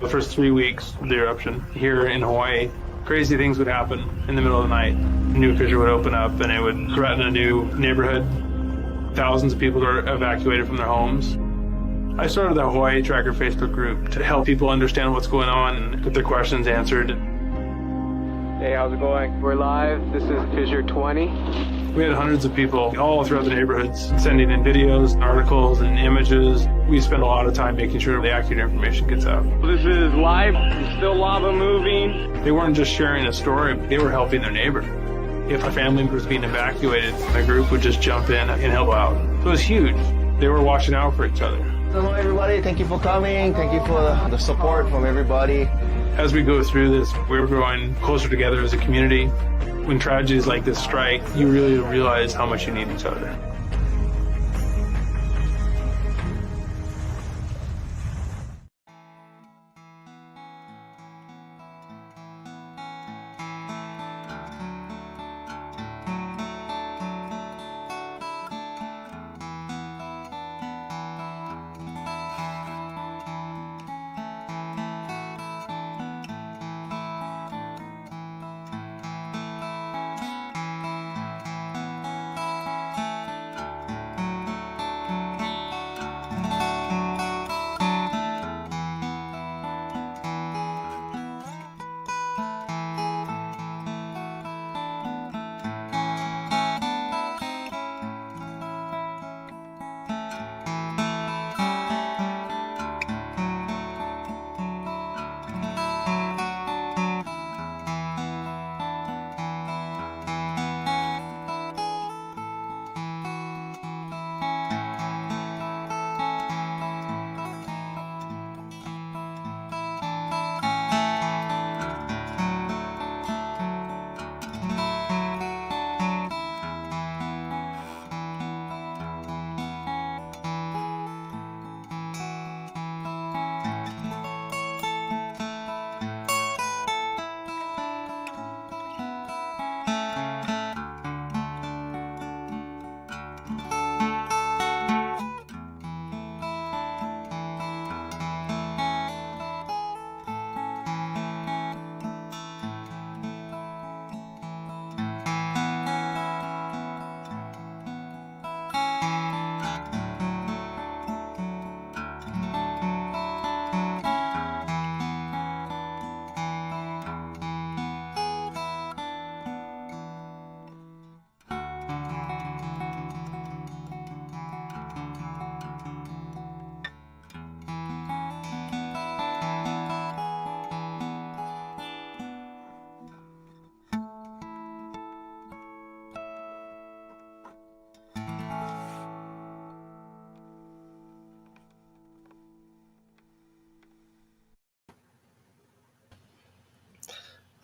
The first 3 weeks of the eruption here in Hawaii, crazy things would happen in the middle of the night. A new fissure would open up and it would threaten a new neighborhood. Thousands of people were evacuated from their homes. I started the Hawaii Tracker Facebook group to help people understand what's going on and get their questions answered. Hey, how's it going? We're live. This is Fissure 20. We had hundreds of people all throughout the neighborhoods sending in videos, articles, and images. We spend a lot of time making sure the accurate information gets out. This is live. There's still lava moving. They weren't just sharing a story, they were helping their neighbor. If a family was being evacuated, the group would just jump in and help out. So it was huge. They were watching out for each other. Hello everybody, thank you for coming. Thank you for the support from everybody. As we go through this, we're growing closer together as a community. When tragedies like this strike, you really realize how much you need each other.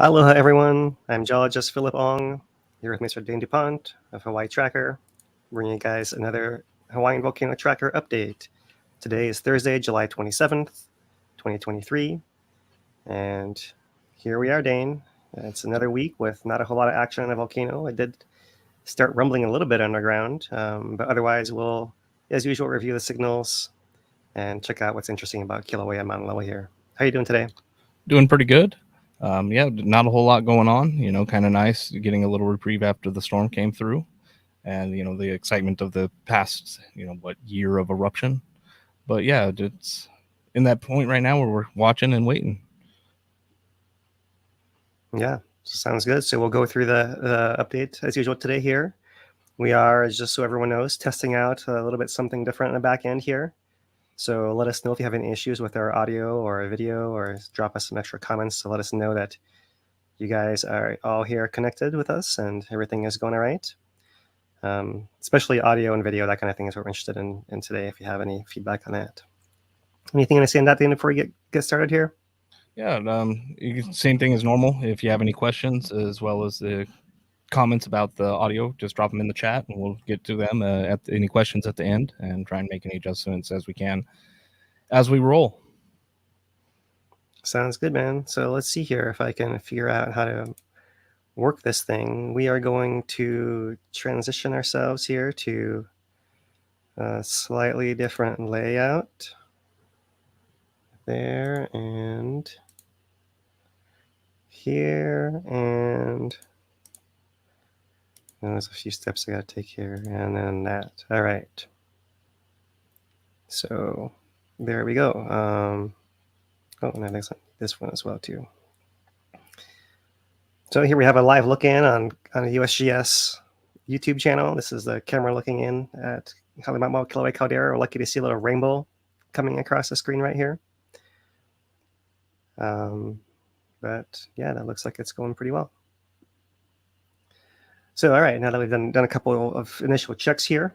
Aloha everyone, I'm geologist Philip Ong, here with Mr. Dane DuPont of Hawaii Tracker, bringing you guys another Hawaiian Volcano Tracker update. Today is Thursday, July 27th, 2023, and here we are, Dane. It's another week with not a whole lot of action on the volcano. It did start rumbling a little bit underground, but otherwise we'll, as usual, review the signals and check out what's interesting about Kilauea mountain level here. How are you doing today? Doing pretty good. Yeah, not a whole lot going on, kind of nice getting a little reprieve after the storm came through and, the excitement of the past, year of eruption. But yeah, it's in that point right now where we're watching and waiting. Yeah, sounds good. So we'll go through the update as usual today here. We are, just so everyone knows, testing out a little bit something different in the back end here. So let us know if you have any issues with our audio or video, or drop us some extra comments to let us know that you guys are all here connected with us and everything is going all right. Especially audio and video, that kind of thing is what we're interested in today, if you have any feedback on that. Anything to say on that thing before we get started here? Yeah, same thing as normal. If you have any questions as well as the comments about the audio, just drop them in the chat and we'll get to them at any questions at the end and try and make any adjustments as we can as we roll. Sounds good, man. So let's see here if I can figure out how to work this thing. We are going to transition ourselves here to a slightly different layout. I there and here, and there's a few steps I got to take here, and then that. All right. So there we go. Oh, and I think this one as well too. So here we have a live look in on a USGS YouTube channel. This is the camera looking in at Magma Kilauea caldera. We're lucky to see a little rainbow coming across the screen right here. But yeah, that looks like it's going pretty well. So all right, now that we've done a couple of initial checks here,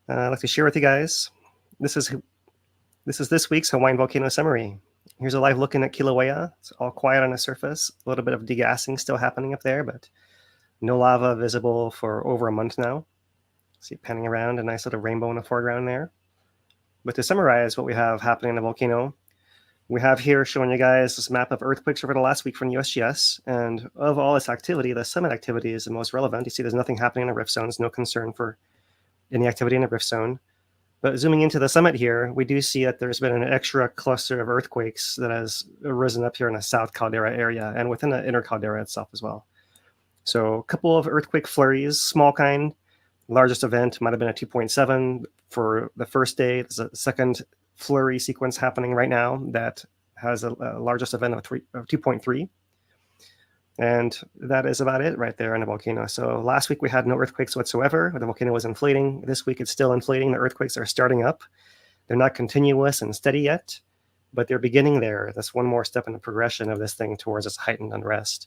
I'd like to share with you guys. This is this week's Hawaiian Volcano summary. Here's a live look in at Kilauea. It's all quiet on the surface. A little bit of degassing still happening up there, but no lava visible for over a month now. See it panning around, a nice little rainbow in the foreground there. But to summarize what we have happening in the volcano, we have here showing you guys this map of earthquakes over the last week from USGS. And of all this activity, the summit activity is the most relevant. You see there's nothing happening in the rift zones, no concern for any activity in the rift zone. But zooming into the summit here, we do see that there's been an extra cluster of earthquakes that has arisen up here in the south caldera area and within the inner caldera itself as well. So a couple of earthquake flurries, small kind. Largest event might have been a 2.7 for the first day. There's a second flurry sequence happening right now that has a largest event of 2.3. And that is about it right there in the volcano. So last week we had no earthquakes whatsoever. The volcano was inflating. This week it's still inflating. The earthquakes are starting up. They're not continuous and steady yet, but they're beginning there. That's one more step in the progression of this thing towards this heightened unrest.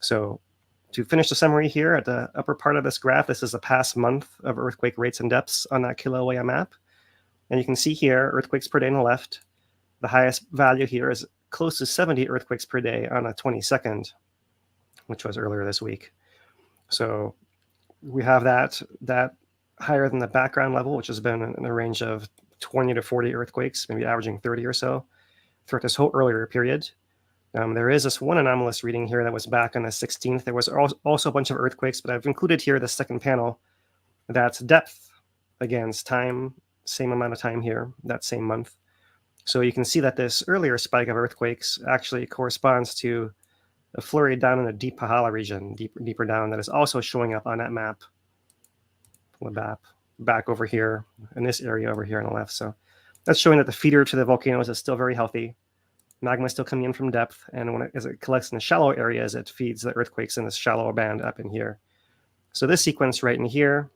So to finish the summary here at the upper part of this graph, this is the past month of earthquake rates and depths on that Kilauea map. And you can see here, earthquakes per day on the left. The highest value here is close to 70 earthquakes per day on the 22nd, which was earlier this week. So we have that higher than the background level, which has been in the range of 20 to 40 earthquakes, maybe averaging 30 or so throughout this whole earlier period. There is this one anomalous reading here that was back on the 16th. There was also a bunch of earthquakes, but I've included here the second panel. That's depth against time, same amount of time here, that same month. So you can see that this earlier spike of earthquakes actually corresponds to a flurry down in the deep Pahala region, deeper down, that is also showing up on that map. Pull it back over here in this area over here on the left. So that's showing that the feeder to the volcanoes is still very healthy. Magma is still coming in from depth, and as it collects in the shallow areas, it feeds the earthquakes in this shallow band up in here. So this sequence right in here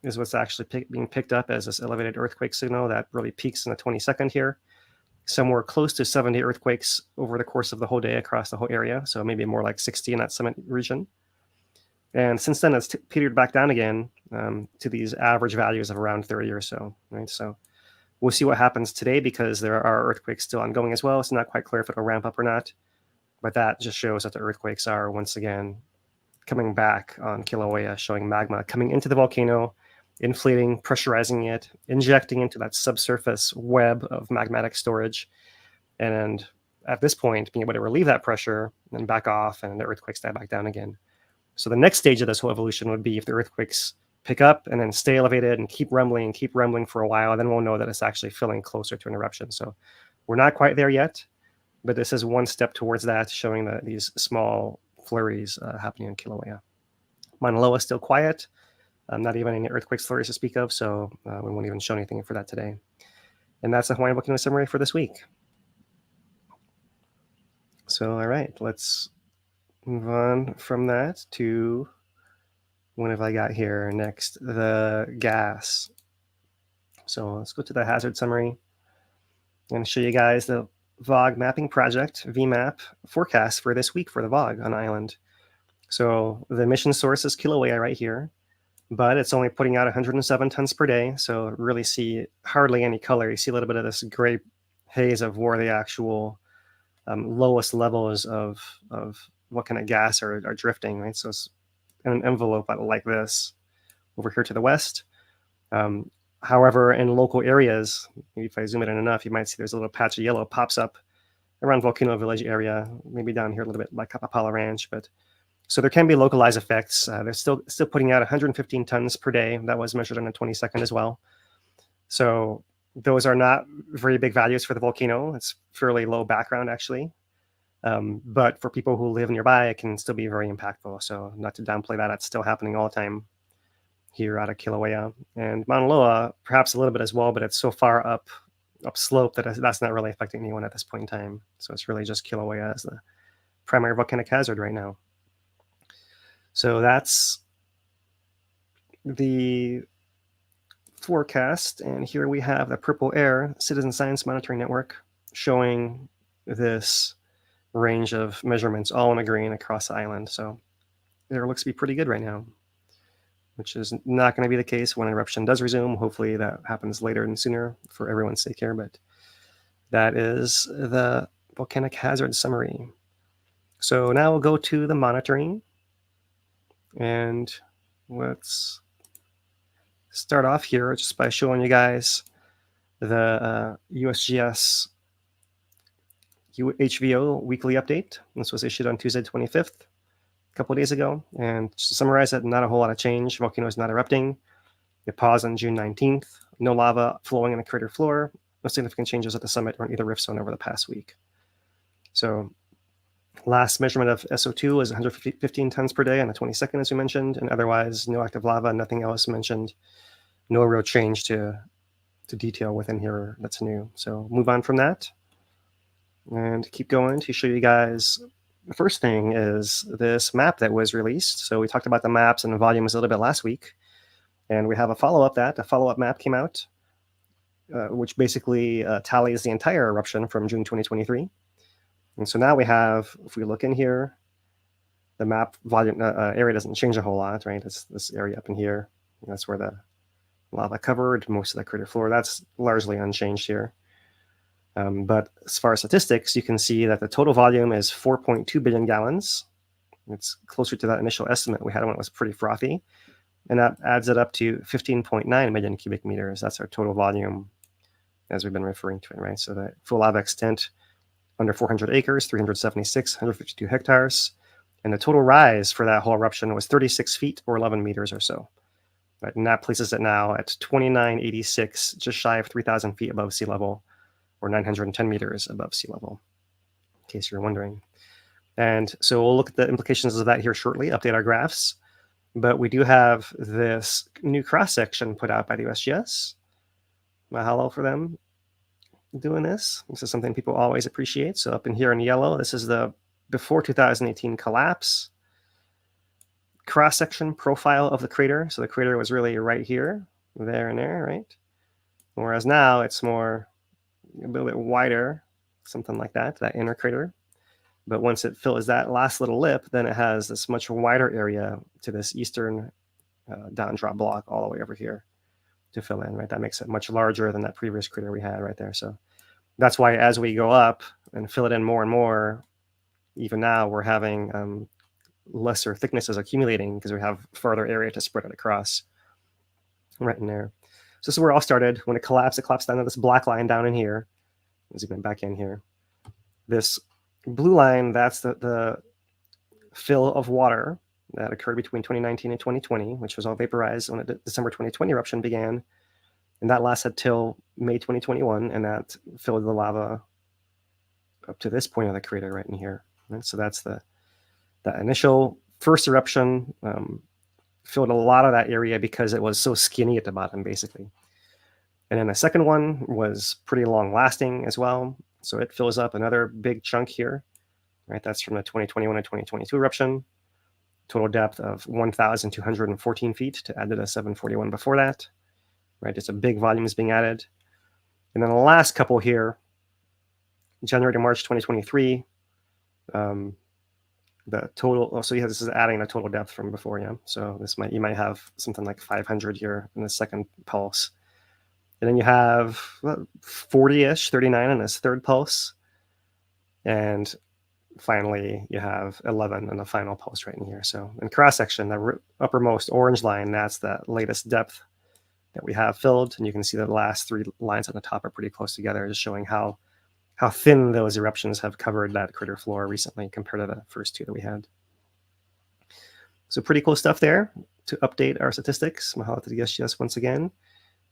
is what's actually being picked up as this elevated earthquake signal that really peaks in the 22nd here. Somewhere close to 70 earthquakes over the course of the whole day across the whole area, so maybe more like 60 in that summit region. And since then, it's petered back down again to these average values of around 30 or so, right? So we'll see what happens today because there are earthquakes still ongoing as well. It's not quite clear if it'll ramp up or not, but that just shows that the earthquakes are once again coming back on Kilauea, showing magma coming into the volcano, inflating, pressurizing it, injecting into that subsurface web of magmatic storage. And at this point, being able to relieve that pressure and back off, and the earthquakes die back down again. So the next stage of this whole evolution would be if the earthquakes pick up and then stay elevated and keep rumbling for a while, then we'll know that it's actually feeling closer to an eruption. So we're not quite there yet, but this is one step towards that, showing that these small flurries happening in Kilauea. Mauna Loa is still quiet. Not even any earthquake flurries to speak of, so we won't even show anything for that today. And that's the Hawaiian Volcano summary for this week. So, all right, let's move on from that to what have I got here next? The gas. So let's go to the hazard summary and show you guys the VOG mapping project, VMAP forecast for this week for the VOG on island. So the emission source is Kilauea right here, but it's only putting out 107 tons per day. So really see hardly any color. You see a little bit of this gray haze of where the actual lowest levels of what kind of gas are drifting, right? So it's in an envelope like this over here to the west. However, in local areas, maybe if I zoom it in enough, you might see there's a little patch of yellow pops up around Volcano Village area, maybe down here a little bit like Kapapala Ranch. But so there can be localized effects. They're still putting out 115 tons per day. That was measured on the 22nd as well. So Those are not very big values for the volcano. It's fairly low background, actually. But for people who live nearby, it can still be very impactful. So not to downplay that, it's still happening all the time here out of Kilauea. And Mauna Loa, perhaps a little bit as well, but it's so far upslope that that's not really affecting anyone at this point in time. So it's really just Kilauea as the primary volcanic hazard right now. So that's the forecast. And here we have the Purple Air Citizen Science Monitoring Network showing this range of measurements all in a green across the island. So it looks to be pretty good right now, which is not going to be the case when eruption does resume. Hopefully that happens later and sooner for everyone's sake here, but that is the volcanic hazard summary. So now we'll go to the monitoring, and let's start off here just by showing you guys the USGS HVO weekly update. This was issued on Tuesday 25th, a couple of days ago. And just to summarize it, not a whole lot of change. Volcano is not erupting. It paused on June 19th. No lava flowing in the crater floor. No significant changes at the summit or in either rift zone over the past week. So last measurement of SO2 was 115 tons per day on the 22nd, as we mentioned, and otherwise no active lava, nothing else mentioned. No real change to detail within here that's new. So move on from that and keep going to show you guys. The first thing is this map that was released. So we talked about the maps and the volumes a little bit last week, and we have a follow-up map came out, which basically tallies the entire eruption from June 2023. And so now we have, if we look in here, the map volume area doesn't change a whole lot, right? It's this area up in here. That's where the lava covered most of the crater floor. That's largely unchanged here. But as far as statistics, you can see that the total volume is 4.2 billion gallons. It's closer to that initial estimate we had when it was pretty frothy. And that adds it up to 15.9 million cubic meters. That's our total volume as we've been referring to it, right? So the full lava extent under 400 acres, 376, 152 hectares. And the total rise for that whole eruption was 36 feet or 11 meters or so. Right? And that places it now at 2986, just shy of 3,000 feet above sea level, or 910 meters above sea level, in case you're wondering. And so we'll look at the implications of that here shortly, update our graphs. But we do have this new cross-section put out by the USGS. Mahalo for them doing this. This is something people always appreciate. So up in here in yellow, this is the before 2018 collapse cross-section profile of the crater. So the crater was really right here, there and there, right? Whereas now it's more a little bit wider, something like that inner crater. But once it fills that last little lip, then it has this much wider area to this eastern down drop block all the way over here to fill in, right? That makes it much larger than that previous crater we had right there. So that's why as we go up and fill it in more and more, even now we're having lesser thicknesses accumulating because we have further area to spread it across right in there. So this is where it all started. When it collapsed down to this black line down in here. Zoom in back in here. This blue line, that's the fill of water that occurred between 2019 and 2020, which was all vaporized when the December 2020 eruption began. And that lasted till May 2021, and that filled the lava up to this point of the crater right in here. Right? So that's that initial first eruption filled a lot of that area because it was so skinny at the bottom, basically. And then the second one was pretty long lasting as well. So it fills up another big chunk here, right? That's from the 2021 and 2022 eruption. Total depth of 1,214 feet to add to the 741 before that, right? Just a big volume is being added. And then the last couple here, January to March 2023, the total, so yeah, this is adding the total depth from before, yeah. So you might have something like 500 here in the second pulse. And then you have 40-ish, 39 in this third pulse. And finally, you have 11 in the final pulse right in here. So in cross-section, the uppermost orange line, that's the latest depth that we have filled. And you can see the last three lines on the top are pretty close together, just showing how thin those eruptions have covered that crater floor recently compared to the first two that we had. So pretty cool stuff there to update our statistics. Mahalo to the USGS once again.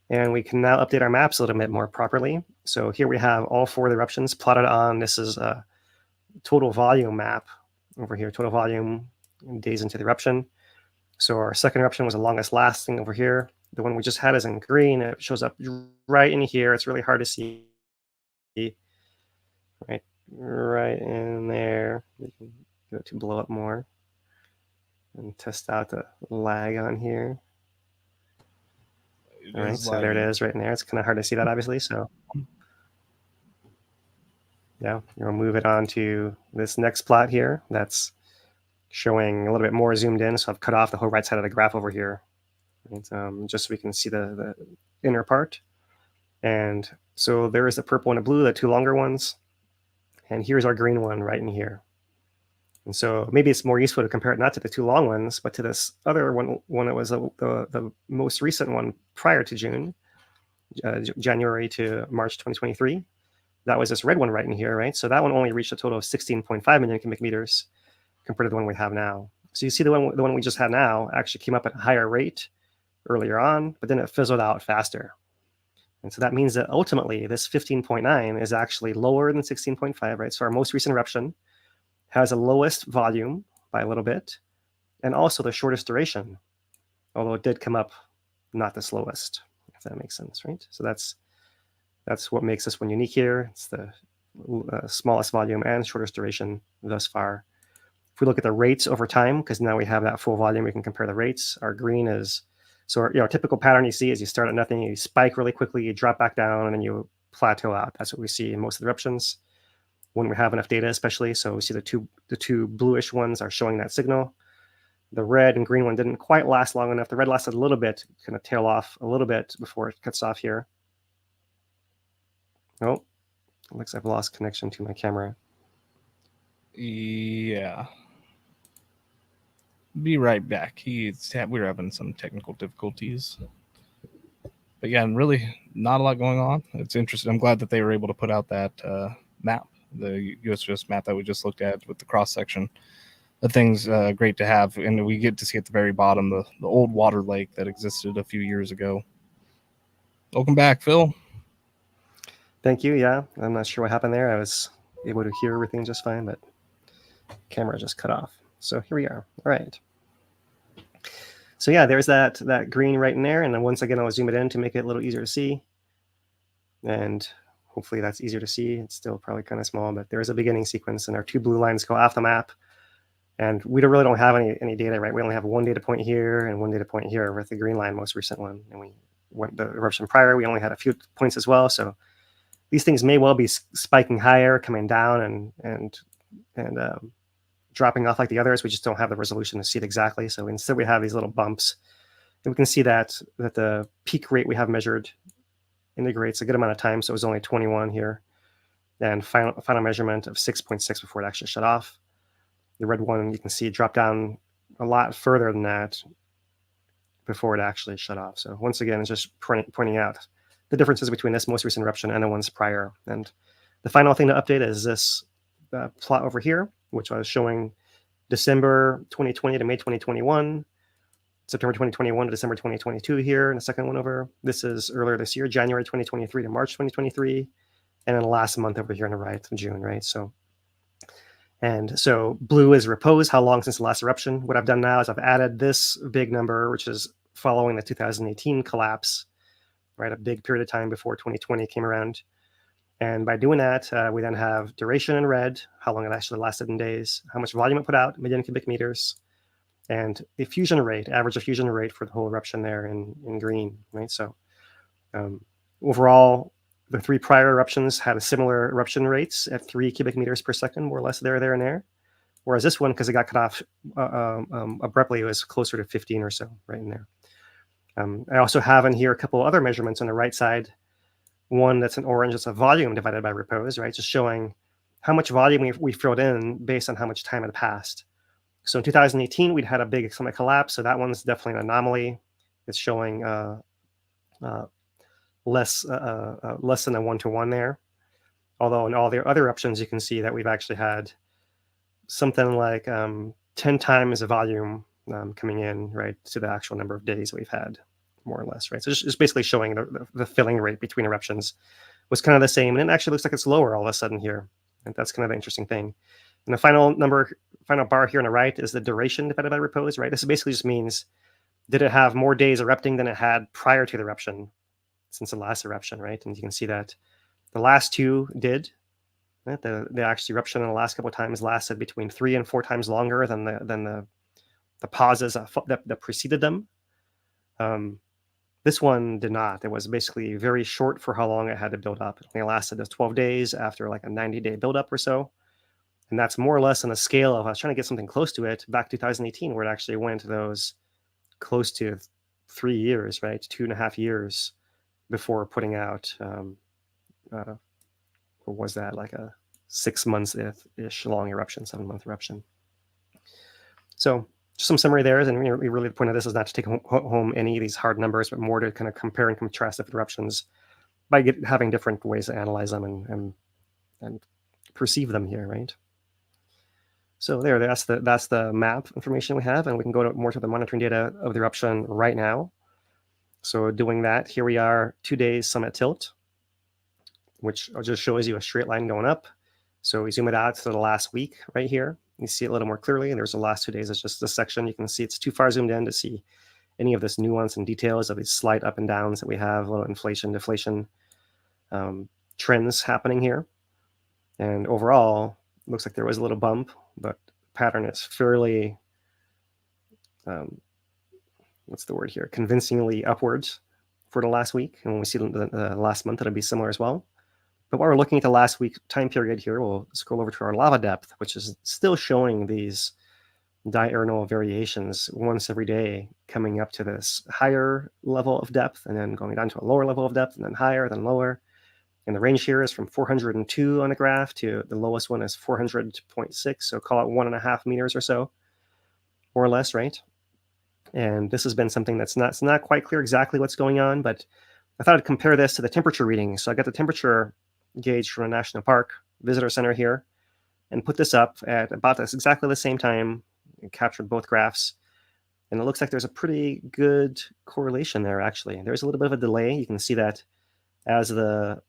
And we can now update our maps a little bit more properly. So here we have all 4 of the eruptions plotted on. This is a total volume map over here, total volume days into the eruption. So our second eruption was the longest lasting over here. The one we just had is in green. It shows up right in here. It's really hard to see. Right in there. We can go to blow up more and test out the lag on here. All right, so there it is right in there. It's kind of hard to see that, obviously. So yeah, we'll move it on to this next plot here. That's showing a little bit more zoomed in. So I've cut off the whole right side of the graph over here, right? Just so we can see the inner part. And so there is the purple and the blue, the 2 longer ones. And here's our green one right in here. And so maybe it's more useful to compare it not to the 2 long ones, but to this other one that was the most recent one prior to June, January to March 2023. That was this red one right in here, right? So that one only reached a total of 16.5 million cubic meters compared to the one we have now. So you see the one we just had now actually came up at a higher rate earlier on, but then it fizzled out faster. And so that means that ultimately this 15.9 is actually lower than 16.5, right? So our most recent eruption has the lowest volume by a little bit, and also the shortest duration, although it did come up not the slowest, if that makes sense, right? So that's what makes this one unique here. It's the smallest volume and shortest duration thus far. If we look at the rates over time, because now we have that full volume, we can compare the rates. Our green is, so our typical pattern you see is you start at nothing, you spike really quickly, you drop back down, and then you plateau out. That's what we see in most of the eruptions when we have enough data, especially. So we see the two bluish ones are showing that signal. The red and green one didn't quite last long enough. The red lasted a little bit, kind of tail off a little bit before it cuts off here. Oh, looks like I've lost connection to my camera. Yeah. Be right back. We're having some technical difficulties. But yeah, really not a lot going on. It's interesting. I'm glad that they were able to put out that map, the USGS map that we just looked at with the cross section. The thing's great to have, and we get to see at the very bottom the old water lake that existed a few years ago. Welcome back, Phil. Thank you. Yeah, I'm not sure what happened there. I was able to hear everything just fine, but camera just cut off. So here we are. All right. So yeah, there's that green right in there, and then once again I'll zoom it in to make it a little easier to see. And hopefully that's easier to see. It's still probably kind of small, but there's a beginning sequence, and our 2 blue lines go off the map. And we really don't have any data, right? We only have 1 data point here and 1 data point here with the green line, most recent one. And we went the eruption prior, we only had a few points as well. So these things may well be spiking higher, coming down, and dropping off like the others. We just don't have the resolution to see it exactly. So instead we have these little bumps, and we can see that the peak rate we have measured integrates a good amount of time. So it was only 21 here, and final measurement of 6.6 before it actually shut off. The red one, you can see, dropped down a lot further than that before it actually shut off. So once again, it's just pointing out the differences between this most recent eruption and the ones prior. And the final thing to update is this plot over here, which I was showing December 2020 to May 2021, September 2021 to December 2022 here, and the second one over. This is earlier this year, January 2023 to March 2023, and then the last month over here on the right, June, right? So blue is repose, how long since the last eruption. What I've done now is I've added this big number, which is following the 2018 collapse, right? A big period of time before 2020 came around. And by doing that, we then have duration in red, how long it actually lasted in days, how much volume it put out, million cubic meters, and the fusion rate, average diffusion rate for the whole eruption there in green, right? So overall, the 3 prior eruptions had a similar eruption rates at 3 cubic meters per second, more or less there and there. Whereas this one, because it got cut off abruptly, it was closer to 15 or so right in there. I also have in here a couple other measurements on the right side. One that's in orange, it's a volume divided by repose, right? Just showing how much volume we filled in based on how much time had passed. So in 2018, we'd had a big summit collapse. So that one's definitely an anomaly. It's showing less than a 1-to-1 there. Although in all the other eruptions, you can see that we've actually had something like 10 times the volume coming in, right, to the actual number of days we've had more or less, right? So just basically showing the filling rate between eruptions was kind of the same, and it actually looks like it's lower all of a sudden here. And that's kind of the interesting thing. And the final bar here on the right is the duration divided by repose, right? This basically just means, did it have more days erupting than it had prior to the eruption since the last eruption, right? And you can see that the last two did. Right? The actual eruption in the last couple of times lasted between 3 and 4 times longer than the pauses that preceded them. This one did not. It was basically very short for how long it had to build up. It only lasted 12 days after like a 90-day buildup or so. And that's more or less on a scale of, I was trying to get something close to it back 2018, where it actually went to those close to 3 years, right? 2.5 years before putting out, what was that? Like a 6 months-ish long eruption, 7-month eruption. So just some summary there. And really the point of this is not to take home any of these hard numbers, but more to kind of compare and contrast different eruptions by having different ways to analyze them and perceive them here, right? So that's the map information we have, and we can go more to the monitoring data of the eruption right now. So doing that, here we are 2 days summit tilt, which just shows you a straight line going up. So we zoom it out to the last week right here. You see it a little more clearly. There's the last 2 days. It's just this section. You can see it's too far zoomed in to see any of this nuance and details of these slight up and downs that we have, a little inflation, deflation trends happening here. And overall, it looks like there was a little bump, but pattern is fairly, what's the word here? Convincingly upwards for the last week. And when we see the last month, it'll be similar as well. But while we're looking at the last week time period here, we'll scroll over to our lava depth, which is still showing these diurnal variations once every day, coming up to this higher level of depth and then going down to a lower level of depth and then higher, then lower. And the range here is from 402 on the graph to the lowest one is 400.6. So call it 1.5 meters or so, more or less, right? And this has been something that's not quite clear exactly what's going on, but I thought I'd compare this to the temperature readings. So I got the temperature gauge from a national park visitor center here and put this up at about exactly the same time and captured both graphs. And it looks like there's a pretty good correlation there, actually. There's a little bit of a delay. You can see that as the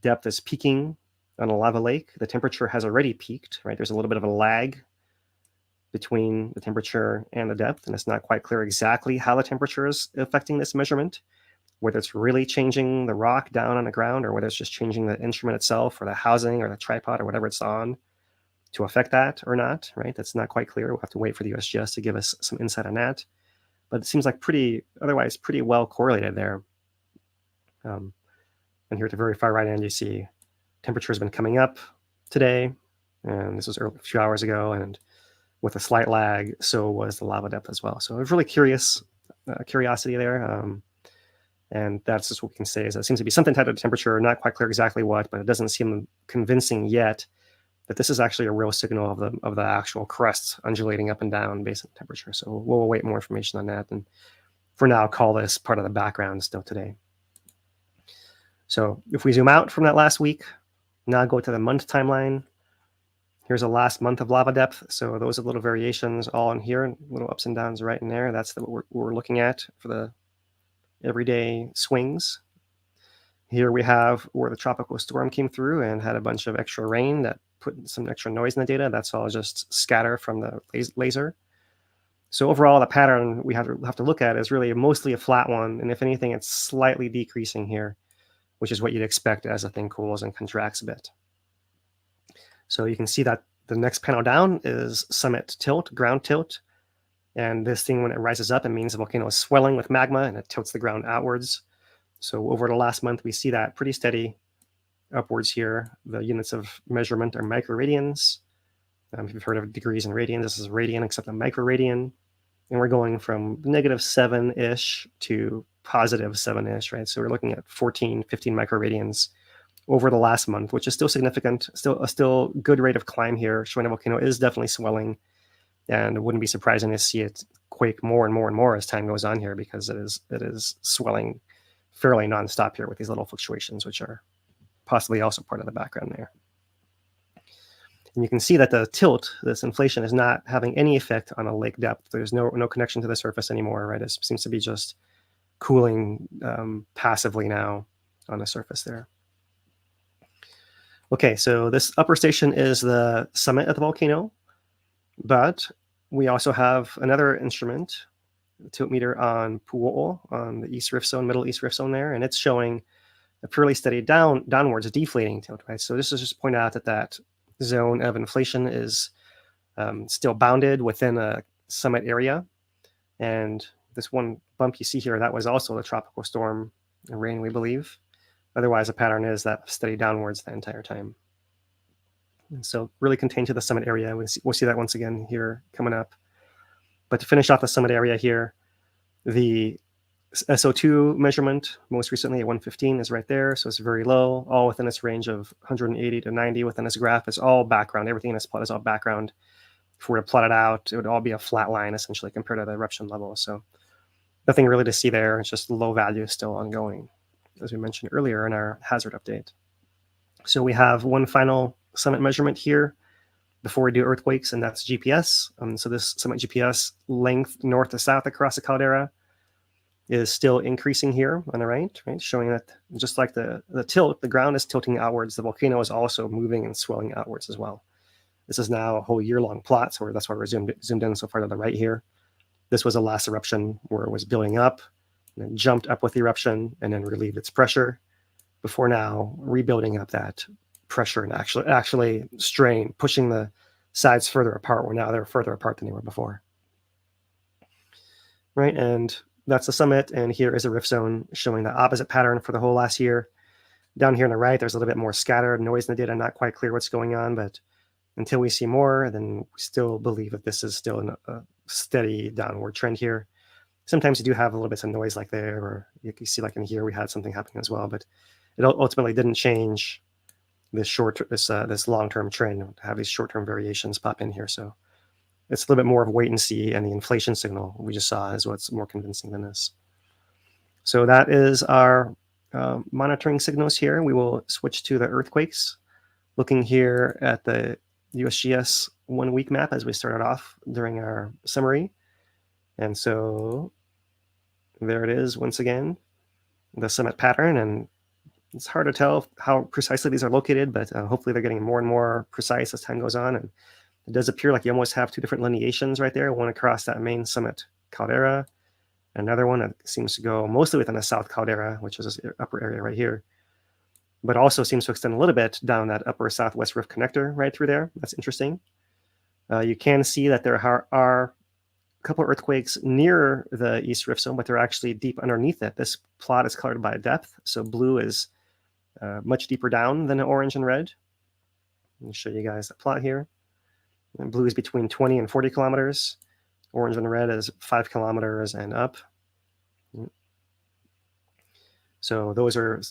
depth is peaking on a lava lake, the temperature has already peaked, right? There's a little bit of a lag between the temperature and the depth, and it's not quite clear exactly how the temperature is affecting this measurement, whether it's really changing the rock down on the ground or whether it's just changing the instrument itself or the housing or the tripod or whatever it's on to affect that or not, right? That's not quite clear. We'll have to wait for the USGS to give us some insight on that. But it seems like otherwise pretty well correlated there. And here at the very far right end, you see temperature has been coming up today, and this was a few hours ago, and with a slight lag, so was the lava depth as well. So it's really curiosity there. And that's just what we can say is that it seems to be something tied to the temperature, not quite clear exactly what, but it doesn't seem convincing yet that this is actually a real signal of the actual crust undulating up and down based on temperature. So we'll await more information on that. And for now, call this part of the background still today. So if we zoom out from that last week, now go to the month timeline. Here's a last month of lava depth. So those are little variations all in here, little ups and downs right in there. That's what we're looking at for the everyday swings. Here we have where the tropical storm came through and had a bunch of extra rain that put some extra noise in the data. That's all just scatter from the laser. So overall, the pattern we have to look at is really mostly a flat one. And if anything, it's slightly decreasing here, which is what you'd expect as the thing cools and contracts a bit. So you can see that the next panel down is summit tilt, ground tilt. And this thing, when it rises up, it means the volcano is swelling with magma and it tilts the ground outwards. So over the last month, we see that pretty steady upwards here. The units of measurement are microradians. If you've heard of degrees in radians, this is radian except a microradian. And we're going from -7-ish to +7-ish, right? So we're looking at 14, 15 microradians over the last month, which is still significant, still good rate of climb here, showing the volcano is definitely swelling. And it wouldn't be surprising to see it quake more and more and more as time goes on here, because it is swelling fairly nonstop here with these little fluctuations, which are possibly also part of the background there. And you can see that the tilt, this inflation, is not having any effect on a lake depth. There's no connection to the surface anymore, right? It seems to be just cooling passively now on the surface there. Okay, so this upper station is the summit of the volcano, but we also have another instrument, the tilt meter on Pu'o'o, on the east rift zone, middle east rift zone there, and it's showing a fairly steady downwards deflating tilt, right? So this is just to point out that that zone of inflation is still bounded within a summit area. And this one bump you see here, that was also a tropical storm rain, we believe. Otherwise, the pattern is that steady downwards the entire time. And so really contained to the summit area. We'll see that once again here coming up. But to finish off the summit area here, the SO2 measurement, most recently at 115, is right there. So it's very low, all within its range of 180 to 90 within this graph. It's all background. Everything in this plot is all background. If we were to plot it out, it would all be a flat line essentially compared to the eruption level. So nothing really to see there. It's just low value still ongoing, as we mentioned earlier in our hazard update. So we have one final summit measurement here before we do earthquakes, and that's GPS. So this summit GPS length north to south across the caldera is still increasing here on the right, showing that just like the tilt, the ground is tilting outwards, the volcano is also moving and swelling outwards as well. This is now a whole year-long plot, so that's why we're zoomed in so far to the right here. This was a last eruption where it was building up, and then jumped up with the eruption, and then relieved its pressure, before now rebuilding up that pressure and actually strain, pushing the sides further apart, where now they're further apart than they were before. Right, and that's the summit, and here is a rift zone showing the opposite pattern for the whole last year. Down here on the right, there's a little bit more scattered noise in the data, not quite clear what's going on, but until we see more, then we still believe that this is still a steady downward trend here. Sometimes you do have a little bit of noise like there, or you can see like in here we had something happening as well, but it ultimately didn't change this this long-term trend to have these short-term variations pop in here. So it's a little bit more of wait and see, and the inflation signal we just saw is what's more convincing than this. So that is our monitoring signals here. We will switch to the earthquakes, looking here at the USGS 1 week map as we started off during our summary. And so there it is once again, the summit pattern. And it's hard to tell how precisely these are located, but hopefully they're getting more and more precise as time goes on. And it does appear like you almost have two different lineations right there, one across that main summit caldera, another one that seems to go mostly within the south caldera, which is this upper area right here, but also seems to extend a little bit down that upper southwest rift connector right through there. That's interesting. You can see that there are a couple of earthquakes near the east rift zone, but they're actually deep underneath it. This plot is colored by depth, so blue is much deeper down than orange and red. Let me show you guys the plot here. And blue is between 20 and 40 kilometers. Orange and red is 5 kilometers and up. So those are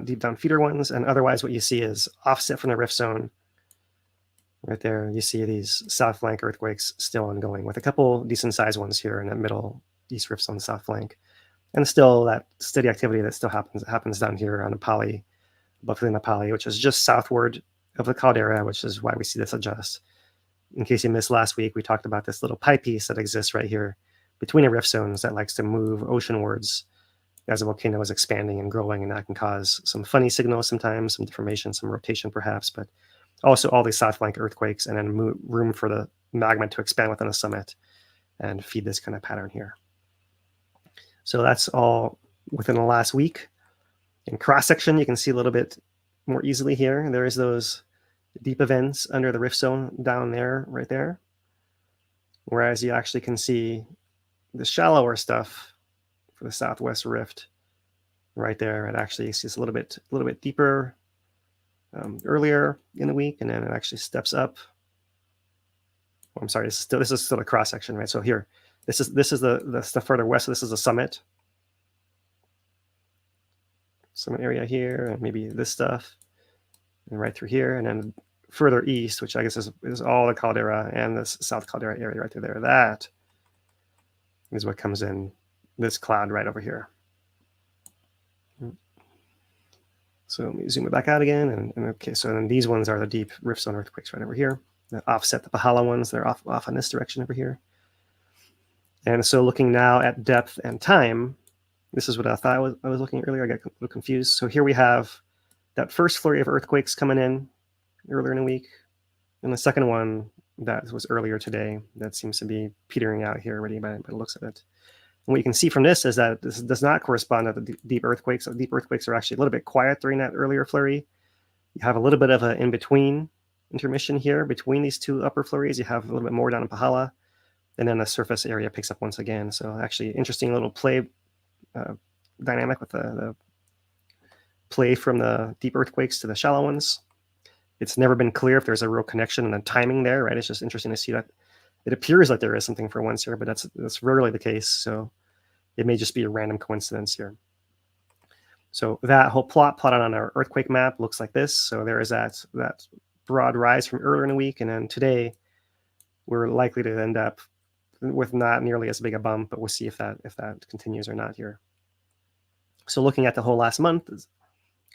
deep down feeder ones, and otherwise what you see is offset from the rift zone. Right there, you see these south flank earthquakes still ongoing, with a couple decent sized ones here in that middle east rift zone south flank. And still that steady activity that still happens down here on the Pali, above the Pali, which is just southward of the caldera, which is why we see this adjust. In case you missed last week, we talked about this little pipe piece that exists right here between the rift zones that likes to move oceanwards as the volcano is expanding and growing, and that can cause some funny signals sometimes, some deformation, some rotation perhaps, but also all these south flank earthquakes, and then room for the magma to expand within the summit and feed this kind of pattern here. So that's all within the last week. In cross section, you can see a little bit more easily here. There is those deep events under the rift zone down there, right there. Whereas you actually can see the shallower stuff for the southwest rift right there. It actually is a little bit deeper earlier in the week, and then it actually steps up. Oh, I'm sorry, this is still a cross section, right? So here, this is the stuff further west. So this is a summit area here, and maybe this stuff, and right through here, and then further east, which I guess is all the caldera and this south caldera area right through there. That is what comes in this cloud right over here. So let me zoom it back out again, and okay, so then these ones are the deep rift zone earthquakes right over here. That offset the Pahala ones, they're off in this direction over here. And so looking now at depth and time, This is what I thought I was looking at earlier. I got a little confused. So here we have that first flurry of earthquakes coming in earlier in the week. And the second one that was earlier today, that seems to be petering out here already by the looks of it. And what you can see from this is that this does not correspond to the deep earthquakes. So deep earthquakes are actually a little bit quiet during that earlier flurry. You have a little bit of an in-between intermission here between these two upper flurries. You have a little bit more down in Pahala, and then the surface area picks up once again. So actually interesting little play dynamic with the play from the deep earthquakes to the shallow ones. It's never been clear if there's a real connection and a timing there, right? It's just interesting to see that it appears like there is something for once here, but that's rarely the case. So it may just be a random coincidence here. So that whole plotted on our earthquake map looks like this. So there is that broad rise from earlier in the week, and then today we're likely to end up with not nearly as big a bump, but we'll see if that continues or not here. So looking at the whole last month,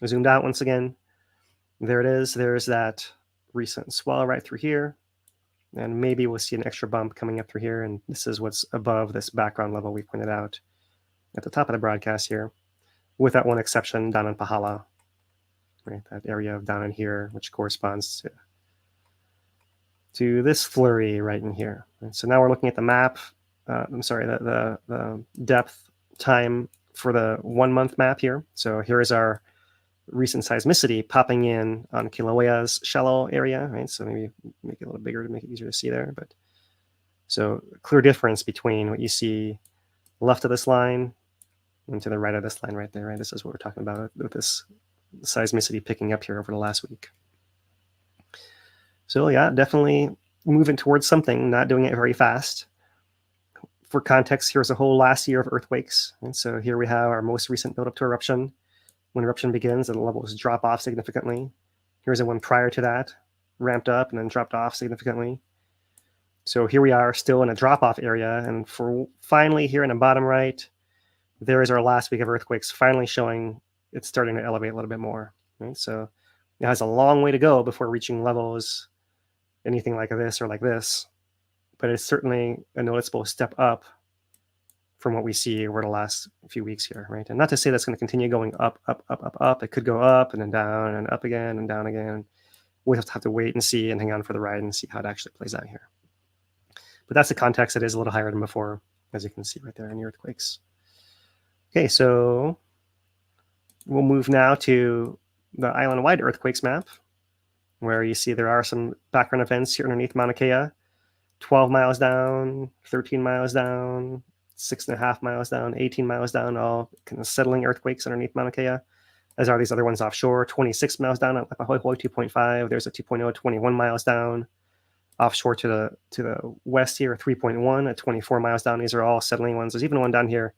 zoomed out once again. There it is. There's that recent swell right through here, and maybe we'll see an extra bump coming up through here. And this is what's above this background level we pointed out at the top of the broadcast here, with that one exception down in Pahala, right? That area down in here, which corresponds to this flurry right in here. And so now we're looking at the map. The depth time for the 1 month map here. So here is our recent seismicity popping in on Kilauea's shallow area, right? So maybe make it a little bigger to make it easier to see there. But so a clear difference between what you see left of this line and to the right of this line right there, right? This is what we're talking about with this seismicity picking up here over the last week. So yeah, definitely moving towards something, not doing it very fast. For context, here's a whole last year of earthquakes. And so here we have our most recent build up to eruption. When eruption begins, the levels drop off significantly. Here's the one prior to that, ramped up and then dropped off significantly. So here we are still in a drop-off area. And for finally here in the bottom right, there is our last week of earthquakes finally showing it's starting to elevate a little bit more. Right? So it has a long way to go before reaching levels anything like this or like this. But it's certainly a noticeable step up from what we see over the last few weeks here, right? And not to say that's going to continue going up, up, up, up, up. It could go up and then down and up again and down again. We'll have to wait and see and hang on for the ride and see how it actually plays out here. But that's the context. It is a little higher than before, as you can see right there in the earthquakes. Okay, so we'll move now to the island-wide earthquakes map, where you see there are some background events here underneath Mauna Kea. 12 miles down, 13 miles down, 6.5 miles down, 18 miles down, all kind of settling earthquakes underneath Mauna Kea, as are these other ones offshore. 26 miles down at Lapahoehoe, 2.5. There's a 2.0, 21 miles down. Offshore to the west here, 3.1 at 24 miles down. These are all settling ones. There's even one down here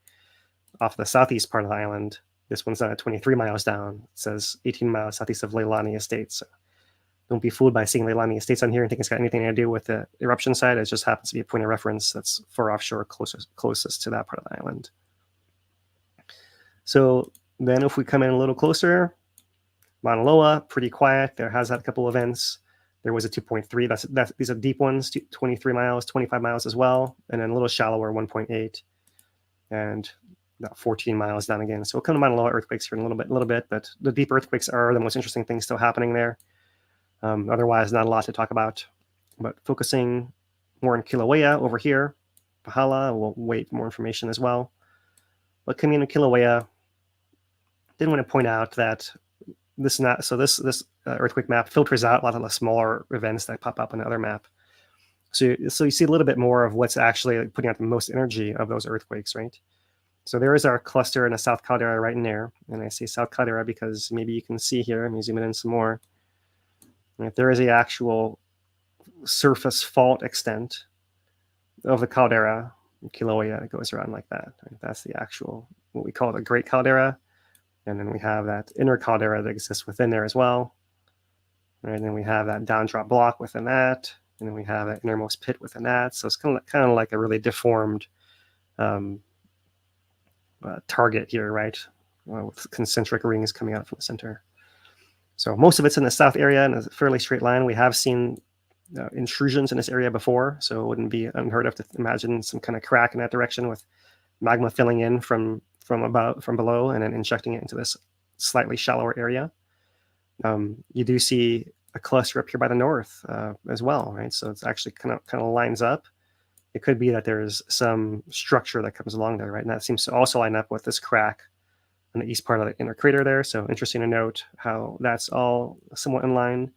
off the southeast part of the island. This one's at 23 miles down. It says 18 miles southeast of Leilani Estates. So don't be fooled by seeing Leilani Estates on here and think it's got anything to do with the eruption side. It just happens to be a point of reference that's far offshore, closest to that part of the island. So then if we come in a little closer, Mauna Loa, pretty quiet. There has had a couple events. There was a 2.3. These are deep ones, 23 miles, 25 miles as well. And then a little shallower, 1.8. And about 14 miles down again. So we'll come to Mauna Loa earthquakes here in a little bit, but the deep earthquakes are the most interesting things still happening there. Otherwise, not a lot to talk about. But focusing more on Kilauea over here, Pahala, we'll wait for more information as well. But coming into Kilauea, did want to point out that this earthquake map filters out a lot of the smaller events that pop up on the other map. So you see a little bit more of what's actually putting out the most energy of those earthquakes, right? So there is our cluster in the South Caldera right in there. And I say South Caldera because maybe you can see here, let me zoom it in some more. Right, there is the actual surface fault extent of the caldera in Kilauea. It goes around like that. Right? That's the actual, what we call the Great Caldera. And then we have that inner caldera that exists within there as well. Right? And then we have that downdrop block within that. And then we have that innermost pit within that. So it's kind of like a really deformed target here, right? With concentric rings coming out from the center. So most of it's in the south area in a fairly straight line. We have seen intrusions in this area before, so it wouldn't be unheard of to imagine some kind of crack in that direction with magma filling in from from below and then injecting it into this slightly shallower area. You do see a cluster up here by the north as well, right? So it's actually kind of lines up. It could be that there's some structure that comes along there, right? And that seems to also line up with this crack on the east part of the inner crater there. So interesting to note how that's all somewhat in line.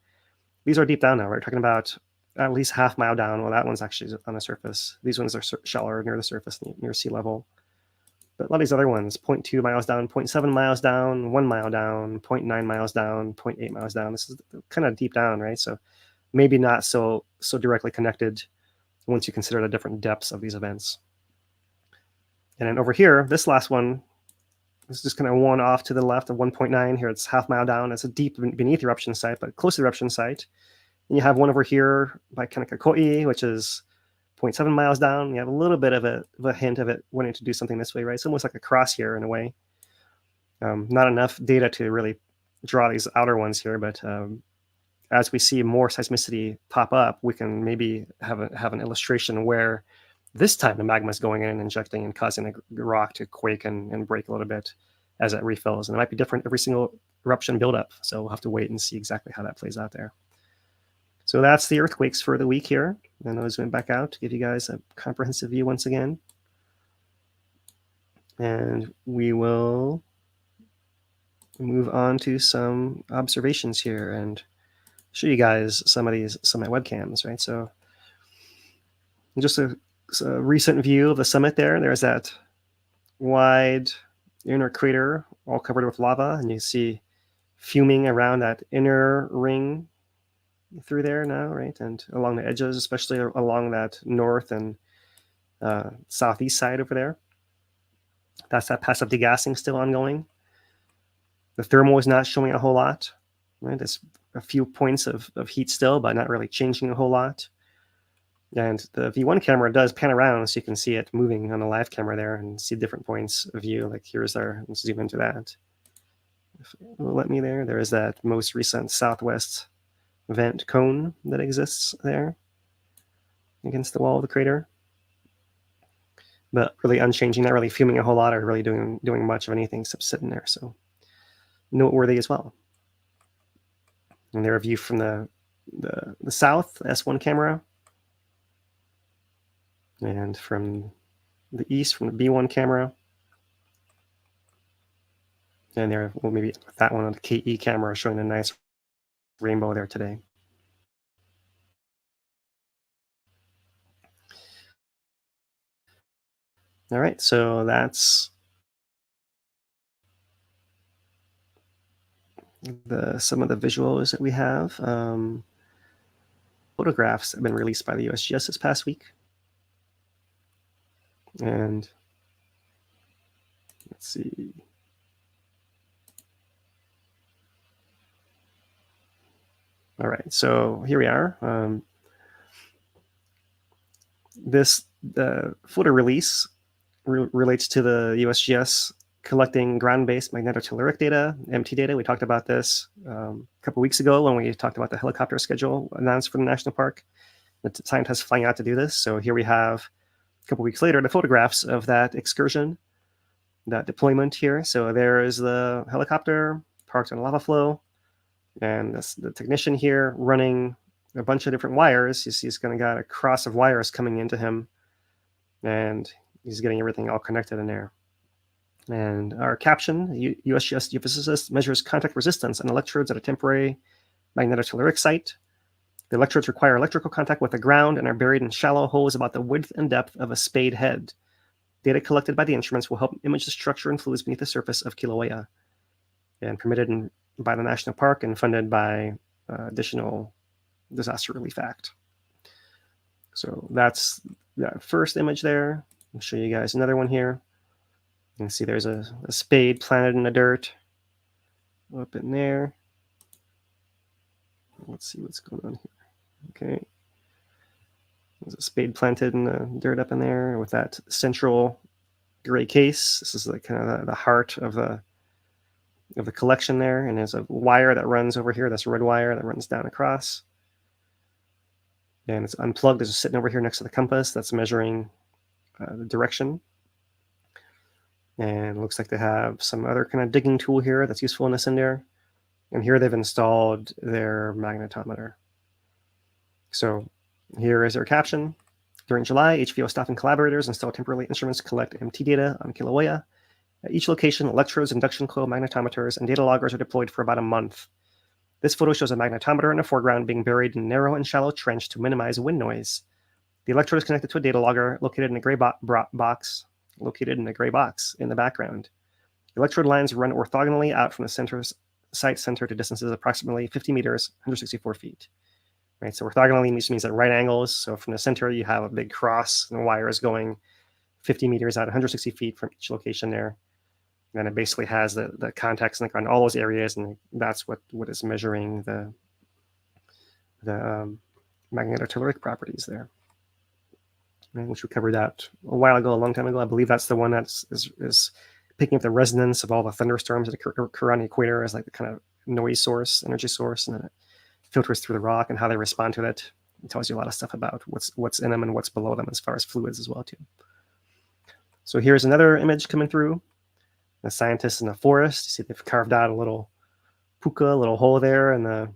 These are deep down now. We're talking about at least half mile down. Well, that one's actually on the surface. These ones are shallower, near the surface, near sea level. But a lot of these other ones, 0.2 miles down, 0.7 miles down, 1 mile down, 0.9 miles down, 0.8 miles down. This is kind of deep down, right? So maybe not so directly connected once you consider the different depths of these events. And then over here, this last one, this is just kind of one off to the left of 1.9. Here it's half mile down. It's a deep beneath the eruption site, but close to the eruption site. And you have one over here by Kīlauea, which is 0.7 miles down. You have a little bit of a hint of it wanting to do something this way, right? It's almost like a cross here in a way. Not enough data to really draw these outer ones here, but as we see more seismicity pop up, we can maybe have an illustration where this time the magma is going in and injecting and causing the rock to quake and break a little bit as it refills. And it might be different every single eruption buildup. So we'll have to wait and see exactly how that plays out there. So that's the earthquakes for the week here. And I'll zoom back out to give you guys a comprehensive view once again. And we will move on to some observations here and show you guys some of these summit webcams, right? So just a recent view of the summit there. There's that wide inner crater all covered with lava, and you see fuming around that inner ring through there now, right? And along the edges, especially along that north and southeast side over there. That's that passive degassing still ongoing. The thermal is not showing a whole lot, right? There's a few points of heat still, but not really changing a whole lot. And the V1 camera does pan around, so you can see it moving on the live camera there and see different points of view. Like here's let's zoom into that. If it will let me there, there is that most recent southwest vent cone that exists there against the wall of the crater. But really unchanging, not really fuming a whole lot or really doing much of anything except sitting there. So noteworthy as well. And there a view from the south, S1 camera. And from the east, from the B1 camera. And there, well, maybe that one on the KE camera showing a nice rainbow there today. All right, so that's some of the visuals that we have. Photographs have been released by the USGS this past week. And let's see. All right, so here we are. The photo release relates to the USGS collecting ground-based magnetotelluric data, MT data. We talked about this a couple weeks ago when we talked about the helicopter schedule announced for the national park. The scientists flying out to do this. So here we have a couple weeks later the photographs of that excursion, that deployment here. So there is the helicopter parked on lava flow, and the technician here running a bunch of different wires. You see he's kind of got a cross of wires coming into him, and he's getting everything all connected in there. And our caption, USGS geophysicist measures contact resistance on electrodes at a temporary magnetotelluric site. The electrodes require electrical contact with the ground and are buried in shallow holes about the width and depth of a spade head. Data collected by the instruments will help image the structure and fluids beneath the surface of Kilauea, and permitted by the National Park and funded by additional Disaster Relief Act. So that's that first image there. I'll show you guys another one here. You can see there's a spade planted in the dirt up in there. Let's see what's going on here. Okay. There's a spade planted in the dirt up in there with that central gray case. This is like kind of the heart of the collection there. And there's a wire that runs over here. That's a red wire that runs down across. And it's unplugged. It's sitting over here next to the compass that's measuring the direction. And it looks like they have some other kind of digging tool here that's useful in this in there. And here they've installed their magnetometer. So here is their caption. During July, HVO staff and collaborators installed temporary instruments to collect MT data on Kilauea. At each location, electrodes, induction coil magnetometers, and data loggers are deployed for about a month. This photo shows a magnetometer in the foreground being buried in a narrow and shallow trench to minimize wind noise. The electrode is connected to a data logger located in a gray box in the background. The electrode lines run orthogonally out from the site center to distances approximately 50 meters, 164 feet. Right, so orthogonally means at right angles. So from the center, you have a big cross, and the wire is going 50 meters out, 160 feet from each location there. And it basically has the contacts on all those areas, and that's what is measuring the magnetotelluric properties there. Right, which we covered that a while ago, a long time ago. I believe that's the one that is picking up the resonance of all the thunderstorms that occur on the equator as like the kind of noise source, energy source, and then it filters through the rock and how they respond to it. It tells you a lot of stuff about what's in them and what's below them as far as fluids as well too. So here's another image coming through. The scientists in the forest. You see they've carved out a little puka, a little hole there in the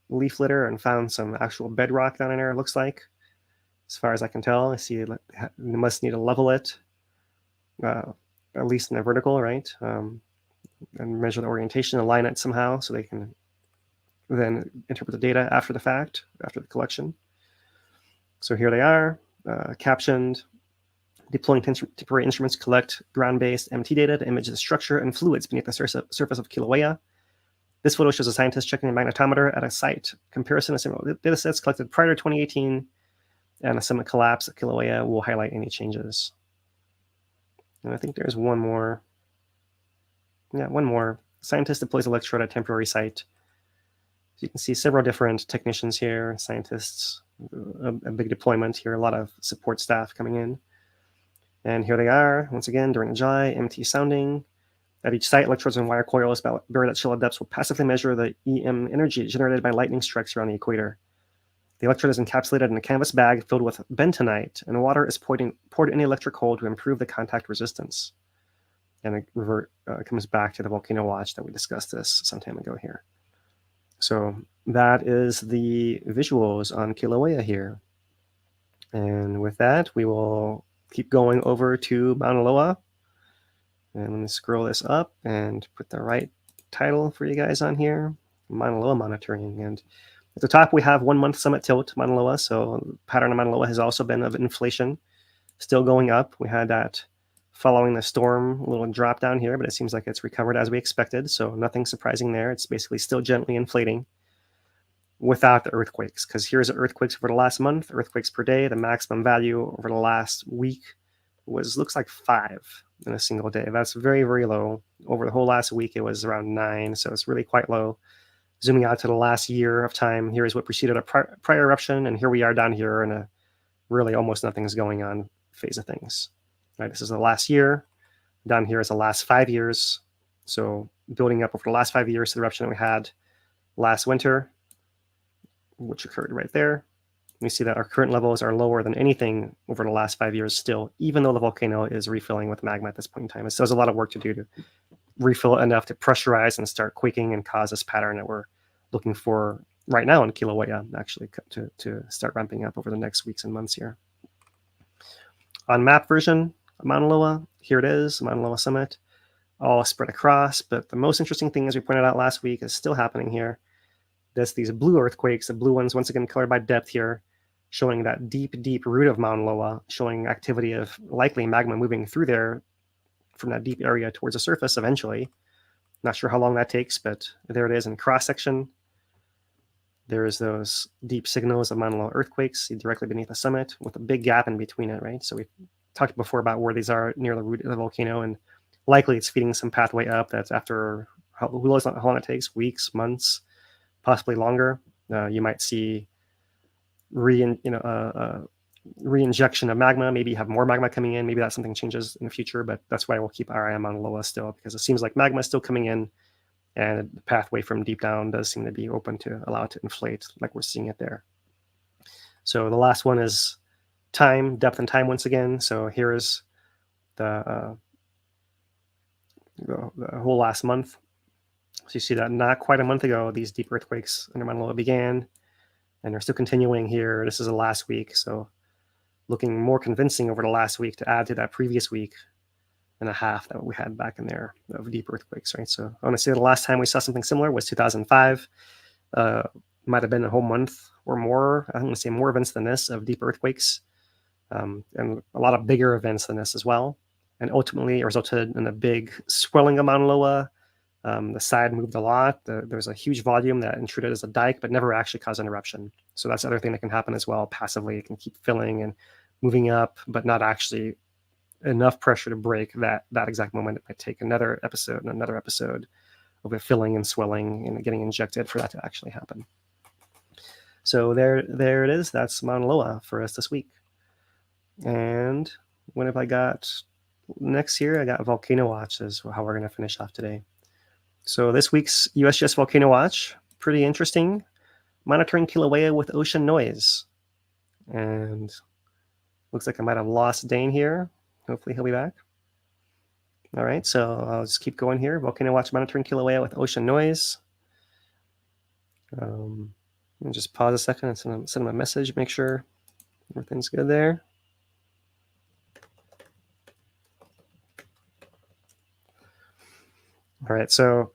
leaf litter and found some actual bedrock down in there, it looks like. As far as I can tell, I see they must need to level it, at least in the vertical, right? And measure the orientation, align it somehow so they can then interpret the data after the fact, after the collection. So here they are, captioned, deploying temporary instruments to collect ground-based MT data to image the structure and fluids beneath the surface of Kilauea. This photo shows a scientist checking a magnetometer at a site. Comparison of similar data sets collected prior to 2018 and a summit collapse at Kilauea will highlight any changes. And I think there's one more. Yeah, one more. Scientist deploys electrode at temporary site. So you can see several different technicians here, scientists, a big deployment here, a lot of support staff coming in. And here they are, once again, during July, MT sounding. At each site, electrodes and wire coils buried at shallow depths will passively measure the EM energy generated by lightning strikes around the equator. The electrode is encapsulated in a canvas bag filled with bentonite, and water is poured in the electric hole to improve the contact resistance. And it comes back to the volcano watch that we discussed this some time ago here. So that is the visuals on Kilauea here. And with that, we will keep going over to Mauna Loa. And let me scroll this up and put the right title for you guys on here. Mauna Loa monitoring. And at the top, we have 1 month summit tilt, Mauna Loa. So the pattern of Mauna Loa has also been of inflation, still going up. We had that following the storm, a little drop down here, but it seems like it's recovered as we expected. So nothing surprising there. It's basically still gently inflating without the earthquakes, because here's the earthquakes over the last month, earthquakes per day. The maximum value over the last week looks like 5 in a single day. That's very, very low. Over the whole last week, it was around 9. So it's really quite low. Zooming out to the last year of time, here is what preceded a prior eruption. And here we are down here in a really almost nothing's going on phase of things. Right, this is the last year. Down here is the last 5 years. So building up over the last 5 years to the eruption that we had last winter, which occurred right there. We see that our current levels are lower than anything over the last 5 years still, even though the volcano is refilling with magma at this point in time. It still has a lot of work to do to refill enough to pressurize and start quaking and cause this pattern that we're looking for right now in Kilauea, actually, to start ramping up over the next weeks and months here. On map version of Mauna Loa, here it is, Mauna Loa Summit, all spread across. But the most interesting thing, as we pointed out last week, is still happening here. There's these blue earthquakes, the blue ones, once again, colored by depth here, showing that deep, deep root of Mauna Loa, showing activity of likely magma moving through there from that deep area towards the surface eventually. Not sure how long that takes, but there it is in cross-section. There's those deep signals of Mauna Loa earthquakes directly beneath the summit with a big gap in between it, right? So we talked before about where these are near the root of the volcano, and likely it's feeding some pathway up that's after, who knows how long it takes, weeks, months, possibly longer. You might see re-injection of magma. Maybe you have more magma coming in. Maybe that something changes in the future, but that's why we'll keep our eye on Mauna Loa still, because it seems like magma is still coming in, and the pathway from deep down does seem to be open to allow it to inflate like we're seeing it there. So the last one is time, depth and time once again. So here is the the whole last month. So you see that not quite a month ago, these deep earthquakes under Mauna Loa began, and they're still continuing here. This is the last week, so looking more convincing over the last week to add to that previous week and a half that we had back in there of deep earthquakes, right? So I want to say the last time we saw something similar was 2005. Might have been a whole month or more. I'm going to say more events than this of deep earthquakes, and a lot of bigger events than this as well. And ultimately, it resulted in a big swelling of Mauna Loa. The side moved a lot. There was a huge volume that intruded as a dike, but never actually caused an eruption. So that's the other thing that can happen as well. Passively, it can keep filling and moving up, but not actually enough pressure to break that exact moment. It might take another episode and another episode of it filling and swelling and getting injected for that to actually happen. So there it is. That's Mauna Loa for us this week. And what have I got next here? I got Volcano Watch is how we're going to finish off today. So this week's USGS Volcano Watch, pretty interesting. Monitoring Kilauea with ocean noise. And looks like I might have lost Dane here. Hopefully he'll be back. All right, so I'll just keep going here. Volcano Watch monitoring Kilauea with ocean noise. Let me just pause a second and send him a message, make sure everything's good there. All right, so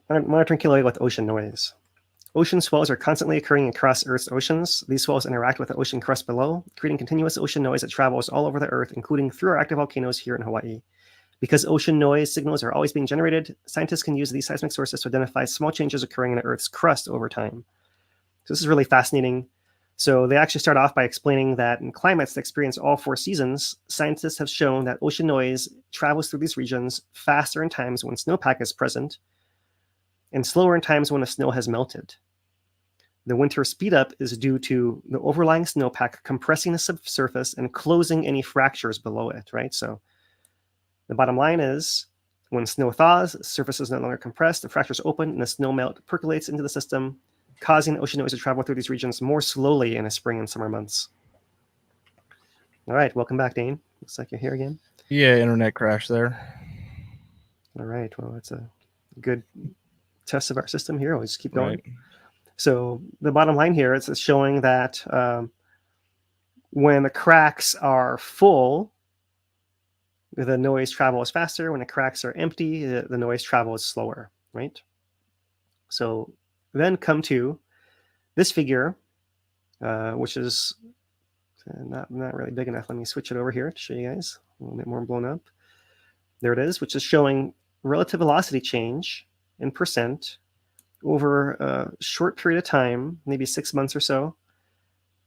monitoring Kilauea with ocean noise. Ocean swells are constantly occurring across Earth's oceans. These swells interact with the ocean crust below, creating continuous ocean noise that travels all over the Earth, including through our active volcanoes here in Hawaii. Because ocean noise signals are always being generated, scientists can use these seismic sources to identify small changes occurring in the Earth's crust over time. So this is really fascinating. So they actually start off by explaining that in climates that experience all 4 seasons, scientists have shown that ocean noise travels through these regions faster in times when snowpack is present and slower in times when the snow has melted. The winter speedup is due to the overlying snowpack compressing the subsurface and closing any fractures below it, right? So the bottom line is when snow thaws, the surface is no longer compressed, the fractures open, and the snow melt percolates into the system, causing the ocean noise to travel through these regions more slowly in the spring and summer months. All right, welcome back, Dane. Looks like you're here again. Yeah, internet crash there. All right, well, that's a good test of our system here. We'll just keep going. Right. So the bottom line here is it's showing that when the cracks are full, the noise travels faster. When the cracks are empty, the noise travels slower, right? So then come to this figure, which is not really big enough. Let me switch it over here to show you guys a little bit more blown up. There it is, which is showing relative velocity change in percent over a short period of time, maybe 6 months or so,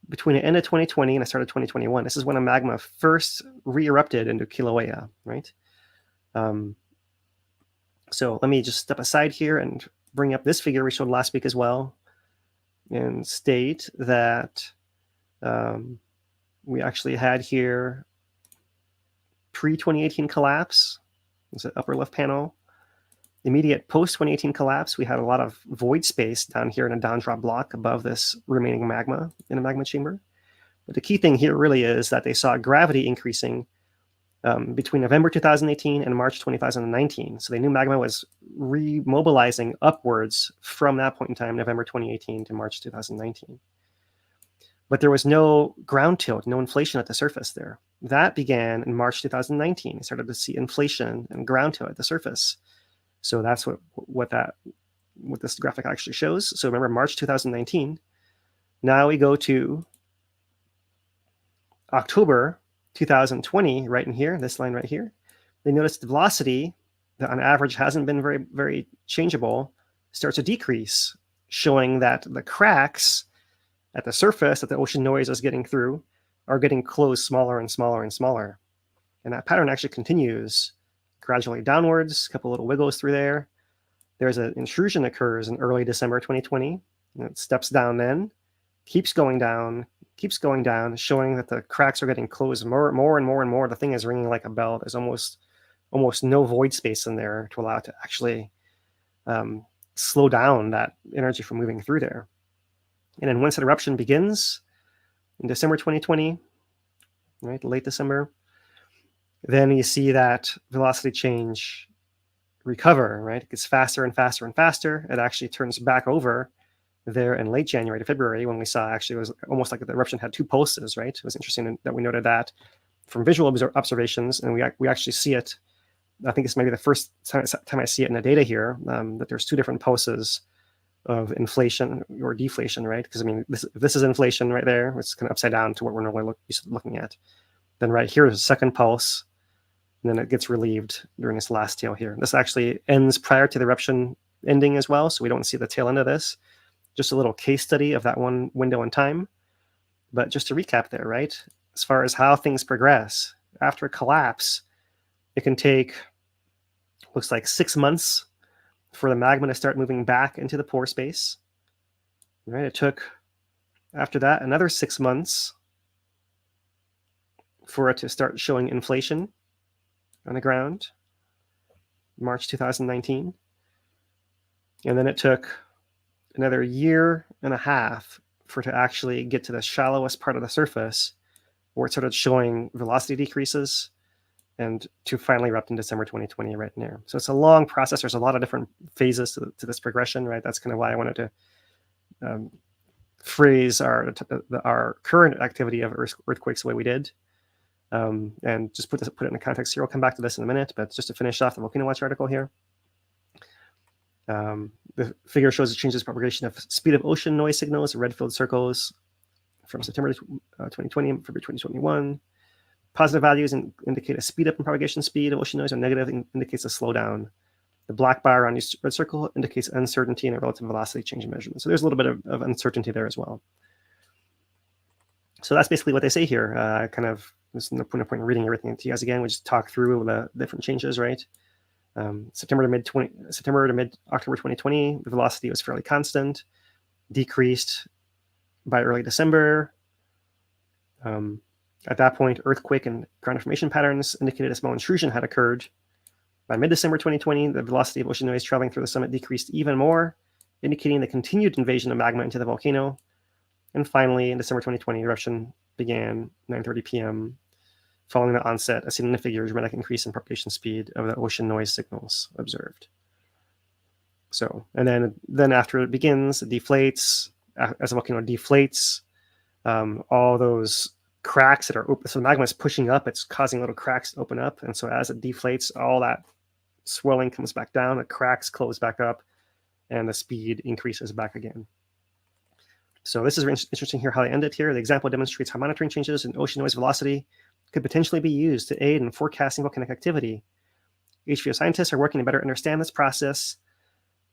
between the end of 2020 and the start of 2021. This is when a magma first re-erupted into Kilauea, right? So let me just step aside here and bring up this figure we showed last week as well and state that we actually had here pre-2018 collapse. It's the upper left panel. Immediate post-2018 collapse, we had a lot of void space down here in a down-drop block above this remaining magma in a magma chamber. But the key thing here really is that they saw gravity increasing between November 2018 and March 2019. So they knew magma was remobilizing upwards from that point in time, November 2018 to March 2019. But there was no ground tilt, no inflation at the surface there. That began in March 2019. They started to see inflation and ground tilt at the surface. So that's what this graphic actually shows. So remember March 2019. Now we go to October 2020, right in here, this line right here. They notice the velocity that on average hasn't been very, very changeable, starts to decrease, showing that the cracks at the surface that the ocean noise is getting through are getting closed smaller and smaller and smaller. And that pattern actually continues gradually downwards, a couple little wiggles through there. There's an intrusion occurs in early December 2020. And it steps down then, keeps going down, showing that the cracks are getting closed more and more and more. The thing is ringing like a bell. There's almost no void space in there to allow it to actually slow down that energy from moving through there. And then once an eruption begins in December 2020, right, late December, then you see that velocity change recover, right? It gets faster and faster and faster. It actually turns back over there in late January to February when we saw actually it was almost like the eruption had two pulses, right? It was interesting that we noted that from visual observations, and we actually see it. I think this might be the first time I see it in the data here, that there's two different pulses of inflation or deflation, right? Because I mean, this is inflation right there. It's kind of upside down to what we're normally looking at. Then right here is a second pulse, and then it gets relieved during this last tail here. This actually ends prior to the eruption ending as well, so we don't see the tail end of this. Just a little case study of that one window in time. But just to recap there, right? As far as how things progress, after a collapse, it can take, looks like 6 months for the magma to start moving back into the pore space. Right? It took, after that, another 6 months for it to start showing inflation on the ground, March 2019. And then it took another year and a half for it to actually get to the shallowest part of the surface where it started showing velocity decreases and to finally erupt in December 2020 right in there. So it's a long process. There's a lot of different phases to this progression, right? That's kind of why I wanted to phrase our current activity of earthquakes the way we did. And just put it in the context here. We'll come back to this in a minute, but just to finish off the Volcano Watch article here. The figure shows the changes propagation of speed of ocean noise signals, red filled circles from September 2020 and February 2021. Positive values indicate a speed up in propagation speed of ocean noise, and negative indicates a slowdown. The black bar around each red circle indicates uncertainty in a relative velocity change measurement. So there's a little bit of uncertainty there as well. So that's basically what they say here. There's no point in reading everything to you guys again. We just talk through the different changes, right? September to mid October 2020, the velocity was fairly constant, decreased by early December. At that point, earthquake and ground formation patterns indicated a small intrusion had occurred. By mid-December 2020, the velocity of ocean noise traveling through the summit decreased even more, indicating the continued invasion of magma into the volcano. And finally, in December 2020, eruption began 9:30 p.m. Following the onset, a significant dramatic increase in propagation speed of the ocean noise signals observed. So, and then after it begins, it deflates. As the volcano deflates, all those cracks that are open, so the magma is pushing up, it's causing little cracks to open up. And so as it deflates, all that swelling comes back down, the cracks close back up, and the speed increases back again. So this is interesting here how they end it here. The example demonstrates how monitoring changes in ocean noise velocity could potentially be used to aid in forecasting volcanic activity. HVO scientists are working to better understand this process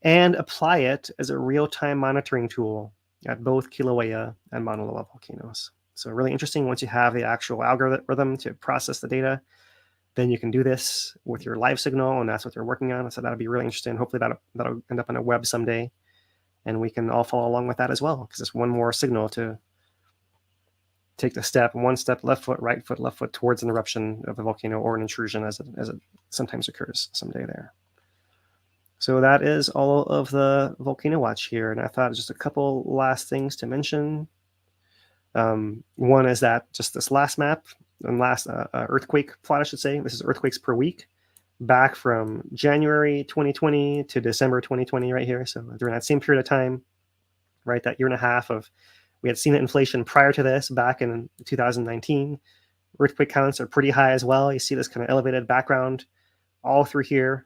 and apply it as a real-time monitoring tool at both Kilauea and Mauna Loa volcanoes. So really interesting. Once you have the actual algorithm to process the data, then you can do this with your live signal, and that's what they're working on. So that'll be really interesting. Hopefully that'll end up on a web someday, and we can all follow along with that as well, because it's one more signal to take the step, one step, left foot, left foot towards an eruption of the volcano or an intrusion as it sometimes occurs someday there. So that is all of the Volcano Watch here. And I thought just a couple last things to mention. One is that just this last map and last earthquake plot, I should say. This is earthquakes per week back from January 2020 to December 2020 right here. So during that same period of time, right, that year and a half of, we had seen inflation prior to this back in 2019. Earthquake counts are pretty high as well. You see this kind of elevated background all through here.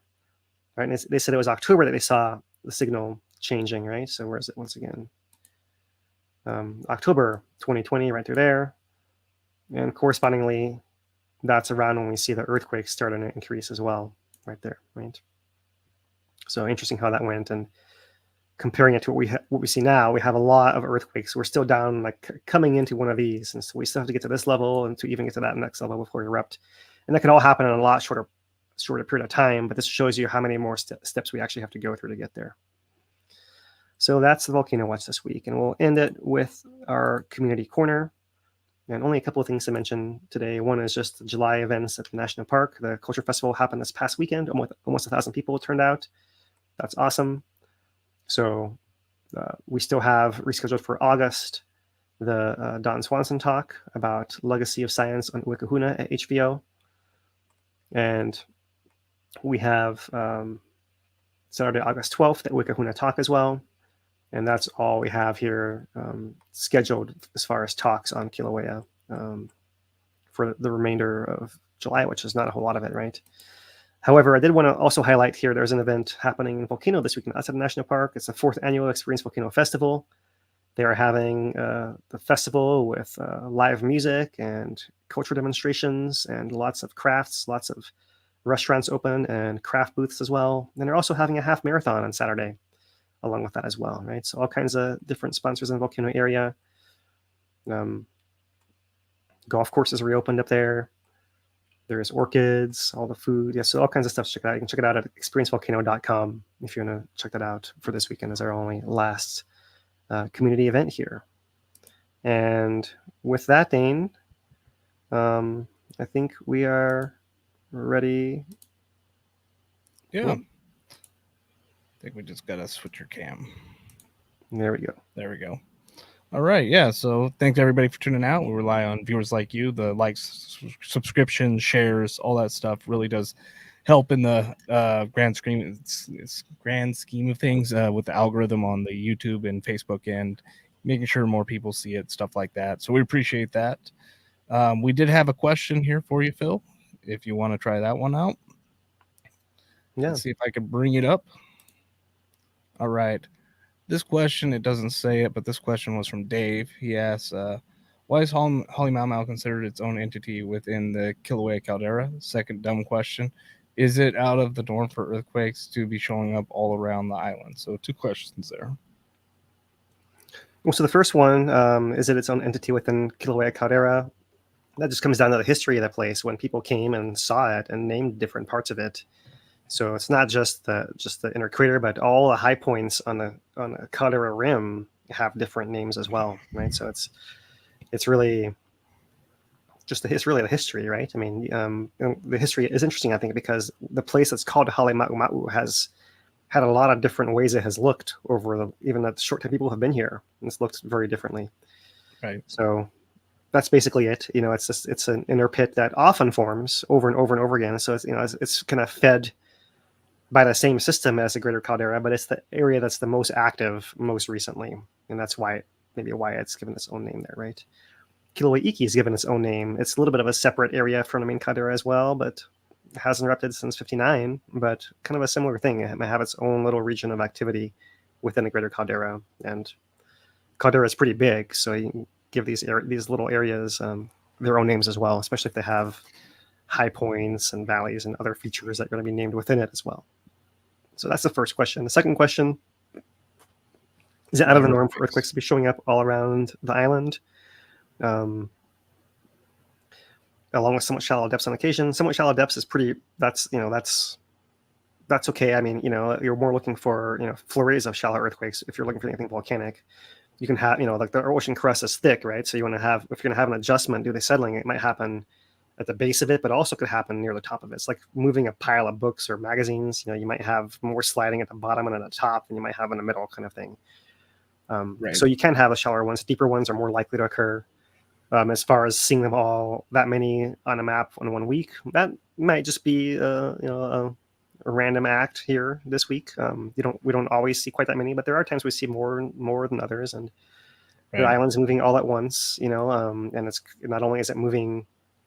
Right, and they said it was October that they saw the signal changing, right? So where is it once again? October 2020, right through there. And correspondingly, that's around when we see the earthquakes starting to increase as well, right there, right? So interesting how that went. And comparing it to what we see now, we have a lot of earthquakes. We're still down, like coming into one of these. And so we still have to get to this level and to even get to that next level before we erupt. And that could all happen in a lot shorter period of time, but this shows you how many more steps we actually have to go through to get there. So that's the Volcano Watch this week, and we'll end it with our community corner. And only a couple of things to mention today. One is just the July events at the National Park. The Culture Festival happened this past weekend. Almost 1,000 people turned out. That's awesome. So we still have rescheduled for August the Don Swanson talk about legacy of science on Wikahuna at HVO. And we have Saturday, August 12th at Wikahuna Talk as well. And that's all we have here scheduled as far as talks on Kilauea for the remainder of July, which is not a whole lot of it, right? However, I did want to also highlight here, there's an event happening in Volcano this weekend outside the National Park. It's the 4th annual Experience Volcano Festival. They are having the festival with live music and culture demonstrations and lots of crafts, lots of restaurants open and craft booths as well. And they're also having a half marathon on Saturday along with that as well, right? So all kinds of different sponsors in the Volcano area. Golf courses reopened up there. There's orchids, all the food. Yeah, so all kinds of stuff to check out. You can check it out at experiencevolcano.com if you want to check that out for this weekend as our only last community event here. And with that, Dane, I think we are ready. Yeah. I think we just got to switch your cam. There we go. There we go. All right. Yeah. So thanks everybody for tuning out. We rely on viewers like you. The likes, subscriptions, shares, all that stuff really does help in the grand scheme of things with the algorithm on the YouTube and Facebook and making sure more people see it, stuff like that. So we appreciate that. We did have a question here for you, Phil, if you want to try that one out. Yeah. Let's see if I can bring it up. All right. This question, it doesn't say it, but this question was from Dave. He asks, why is Holly Mau Mau considered its own entity within the Kilauea caldera? Second dumb question. Is it out of the norm for earthquakes to be showing up all around the island? So 2 questions there. Well, so the first one, is it its own entity within Kilauea caldera? That just comes down to the history of the place when people came and saw it and named different parts of it. So it's not just the inner crater, but all the high points on the caldera rim have different names as well, right? So it's really just the history, right? I mean, the history is interesting, I think, because the place that's called Hale Ma'u Ma'u has had a lot of different ways it has looked over even the short time people have been here. It's looked very differently. Right. So that's basically it. It's an inner pit that often forms over and over and over again. So it's kind of fed by the same system as the greater caldera, but it's the area that's the most active most recently. And that's why it's given its own name there, right? Kilauea Iki is given its own name. It's a little bit of a separate area from the main caldera as well, but it hasn't erupted since 59, but kind of a similar thing. It might have its own little region of activity within the greater caldera. And caldera is pretty big, so you can give these little areas their own names as well, especially if they have high points and valleys and other features that are going to be named within it as well. So that's the first question. The second question, is it out of the norm for earthquakes to be showing up all around the island? Along with somewhat shallow depths on occasion. Somewhat shallow depths is that's okay. I mean, you're more looking for, flurries of shallow earthquakes. If you're looking for anything volcanic, you can have, like the ocean crust is thick, right? So if you're going to have an adjustment due to settling, it might happen at the base of it, but also could happen near the top of it. It's like moving a pile of books or magazines. You might have more sliding at the bottom and at the top than you might have in the middle, kind of thing. Right. So you can have the shallower ones. Deeper ones are more likely to occur. As far as seeing them all, that many on a map in 1 week, that might just be a random act here this week. We don't always see quite that many, but there are times we see more than others, and the island's moving all at once. And it's not only is it moving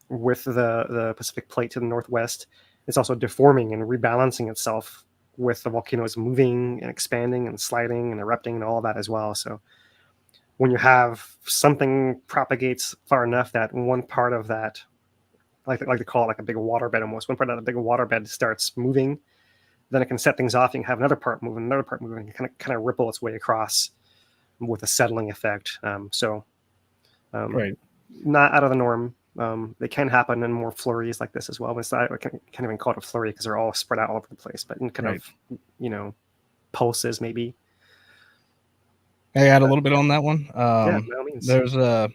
with the Pacific plate to the northwest, it's also deforming and rebalancing itself with the volcanoes moving and expanding and sliding and erupting and all of that as well. So when you have something propagates far enough that one part of that, like to call it like a big waterbed almost, one part of that big waterbed starts moving, then it can set things off. You can have another part moving, and kind of ripple its way across with a settling effect. Right. Not out of the norm. They can happen in more flurries like this as well. But it's not, I can't even call it a flurry because they're all spread out all over the place. But in kind of, pulses maybe. I add a little bit on that one. Yeah, by all means. There's a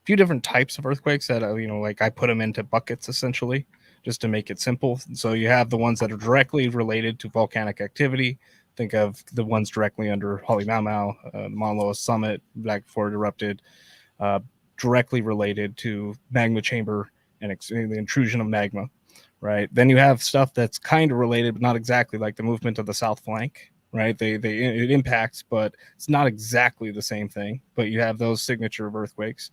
few different types of earthquakes that like I put them into buckets essentially, just to make it simple. So you have the ones that are directly related to volcanic activity. Think of the ones directly under Hale Mau Mau, the Mauna Loa Summit, back before it erupted. Directly related to magma chamber and the intrusion of magma, right? Then you have stuff that's kind of related, but not exactly, like the movement of the south flank, right? It impacts, but it's not exactly the same thing. But you have those signature of earthquakes.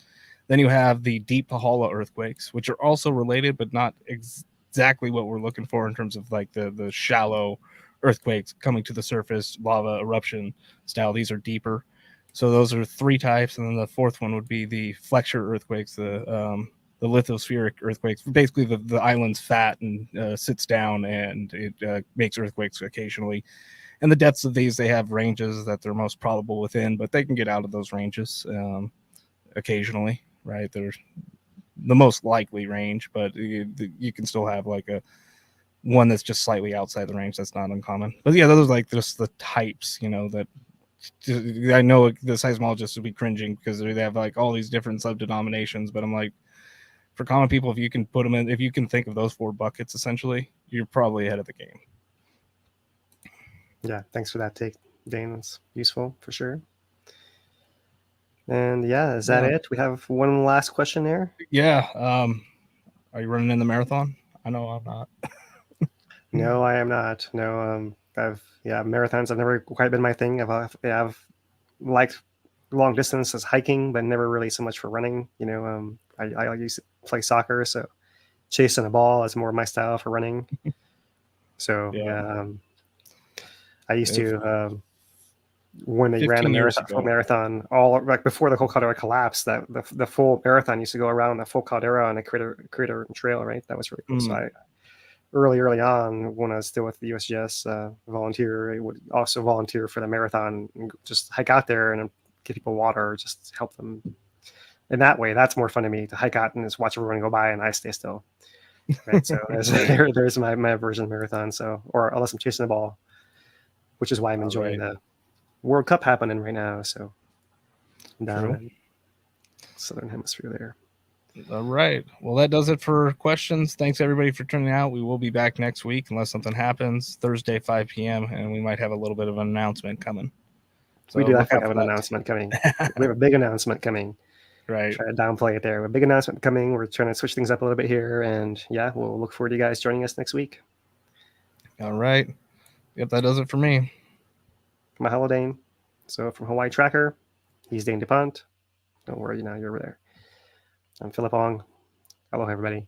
Then you have the deep Pahala earthquakes, which are also related, but not exactly what we're looking for in terms of like the shallow earthquakes coming to the surface, lava eruption style. These are deeper. So those are 3 types, and then the fourth one would be the flexure earthquakes, the lithospheric earthquakes. Basically, the island's fat and sits down, and it makes earthquakes occasionally. And the depths of these, they have ranges that they're most probable within, but they can get out of those ranges occasionally, right? They're the most likely range, but you can still have like a one that's just slightly outside the range. That's not uncommon. But yeah, those are like just the types, that I know the seismologists would be cringing because they have like all these different sub-denominations, but I'm like, for common people, if you can put them in, if you can think of those 4 buckets, essentially, you're probably ahead of the game. Yeah, thanks for that take, Dane. It's useful for sure. And yeah, is that it? We have one last question there. Yeah. Are you running in the marathon? I know I'm not. No, I am not. No, marathons have never quite been my thing. I've liked long distance as hiking, but never really so much for running. I used to play soccer, so chasing a ball is more my style for running. So I used to when they ran a marathon, all like before the whole caldera collapsed, that the full marathon used to go around the full caldera on a crater trail, right? That was really cool. So I early on, when I was still with the USGS volunteer, I would also volunteer for the marathon and just hike out there and give people water, just help them. In that way, that's more fun to me, to hike out and just watch everyone go by and I stay still. Right. So there's my version of marathon. So, or unless I'm chasing the ball, which is why I'm enjoying the World Cup happening right now. So down in Southern Hemisphere there. All right. Well, that does it for questions. Thanks everybody for turning out. We will be back next week unless something happens. Thursday, 5 p.m. and we might have a little bit of an announcement coming. So we do definitely have an announcement coming. We have a big announcement coming. Right. Try to downplay it there. A big announcement coming. We're trying to switch things up a little bit here, and yeah, we'll look forward to you guys joining us next week. All right. Yep, that does it for me. Mahalo, Dane. So from Hawaii Tracker, he's Dane DuPont. Don't worry, you're over there. I'm Philip Ong. Hello, everybody.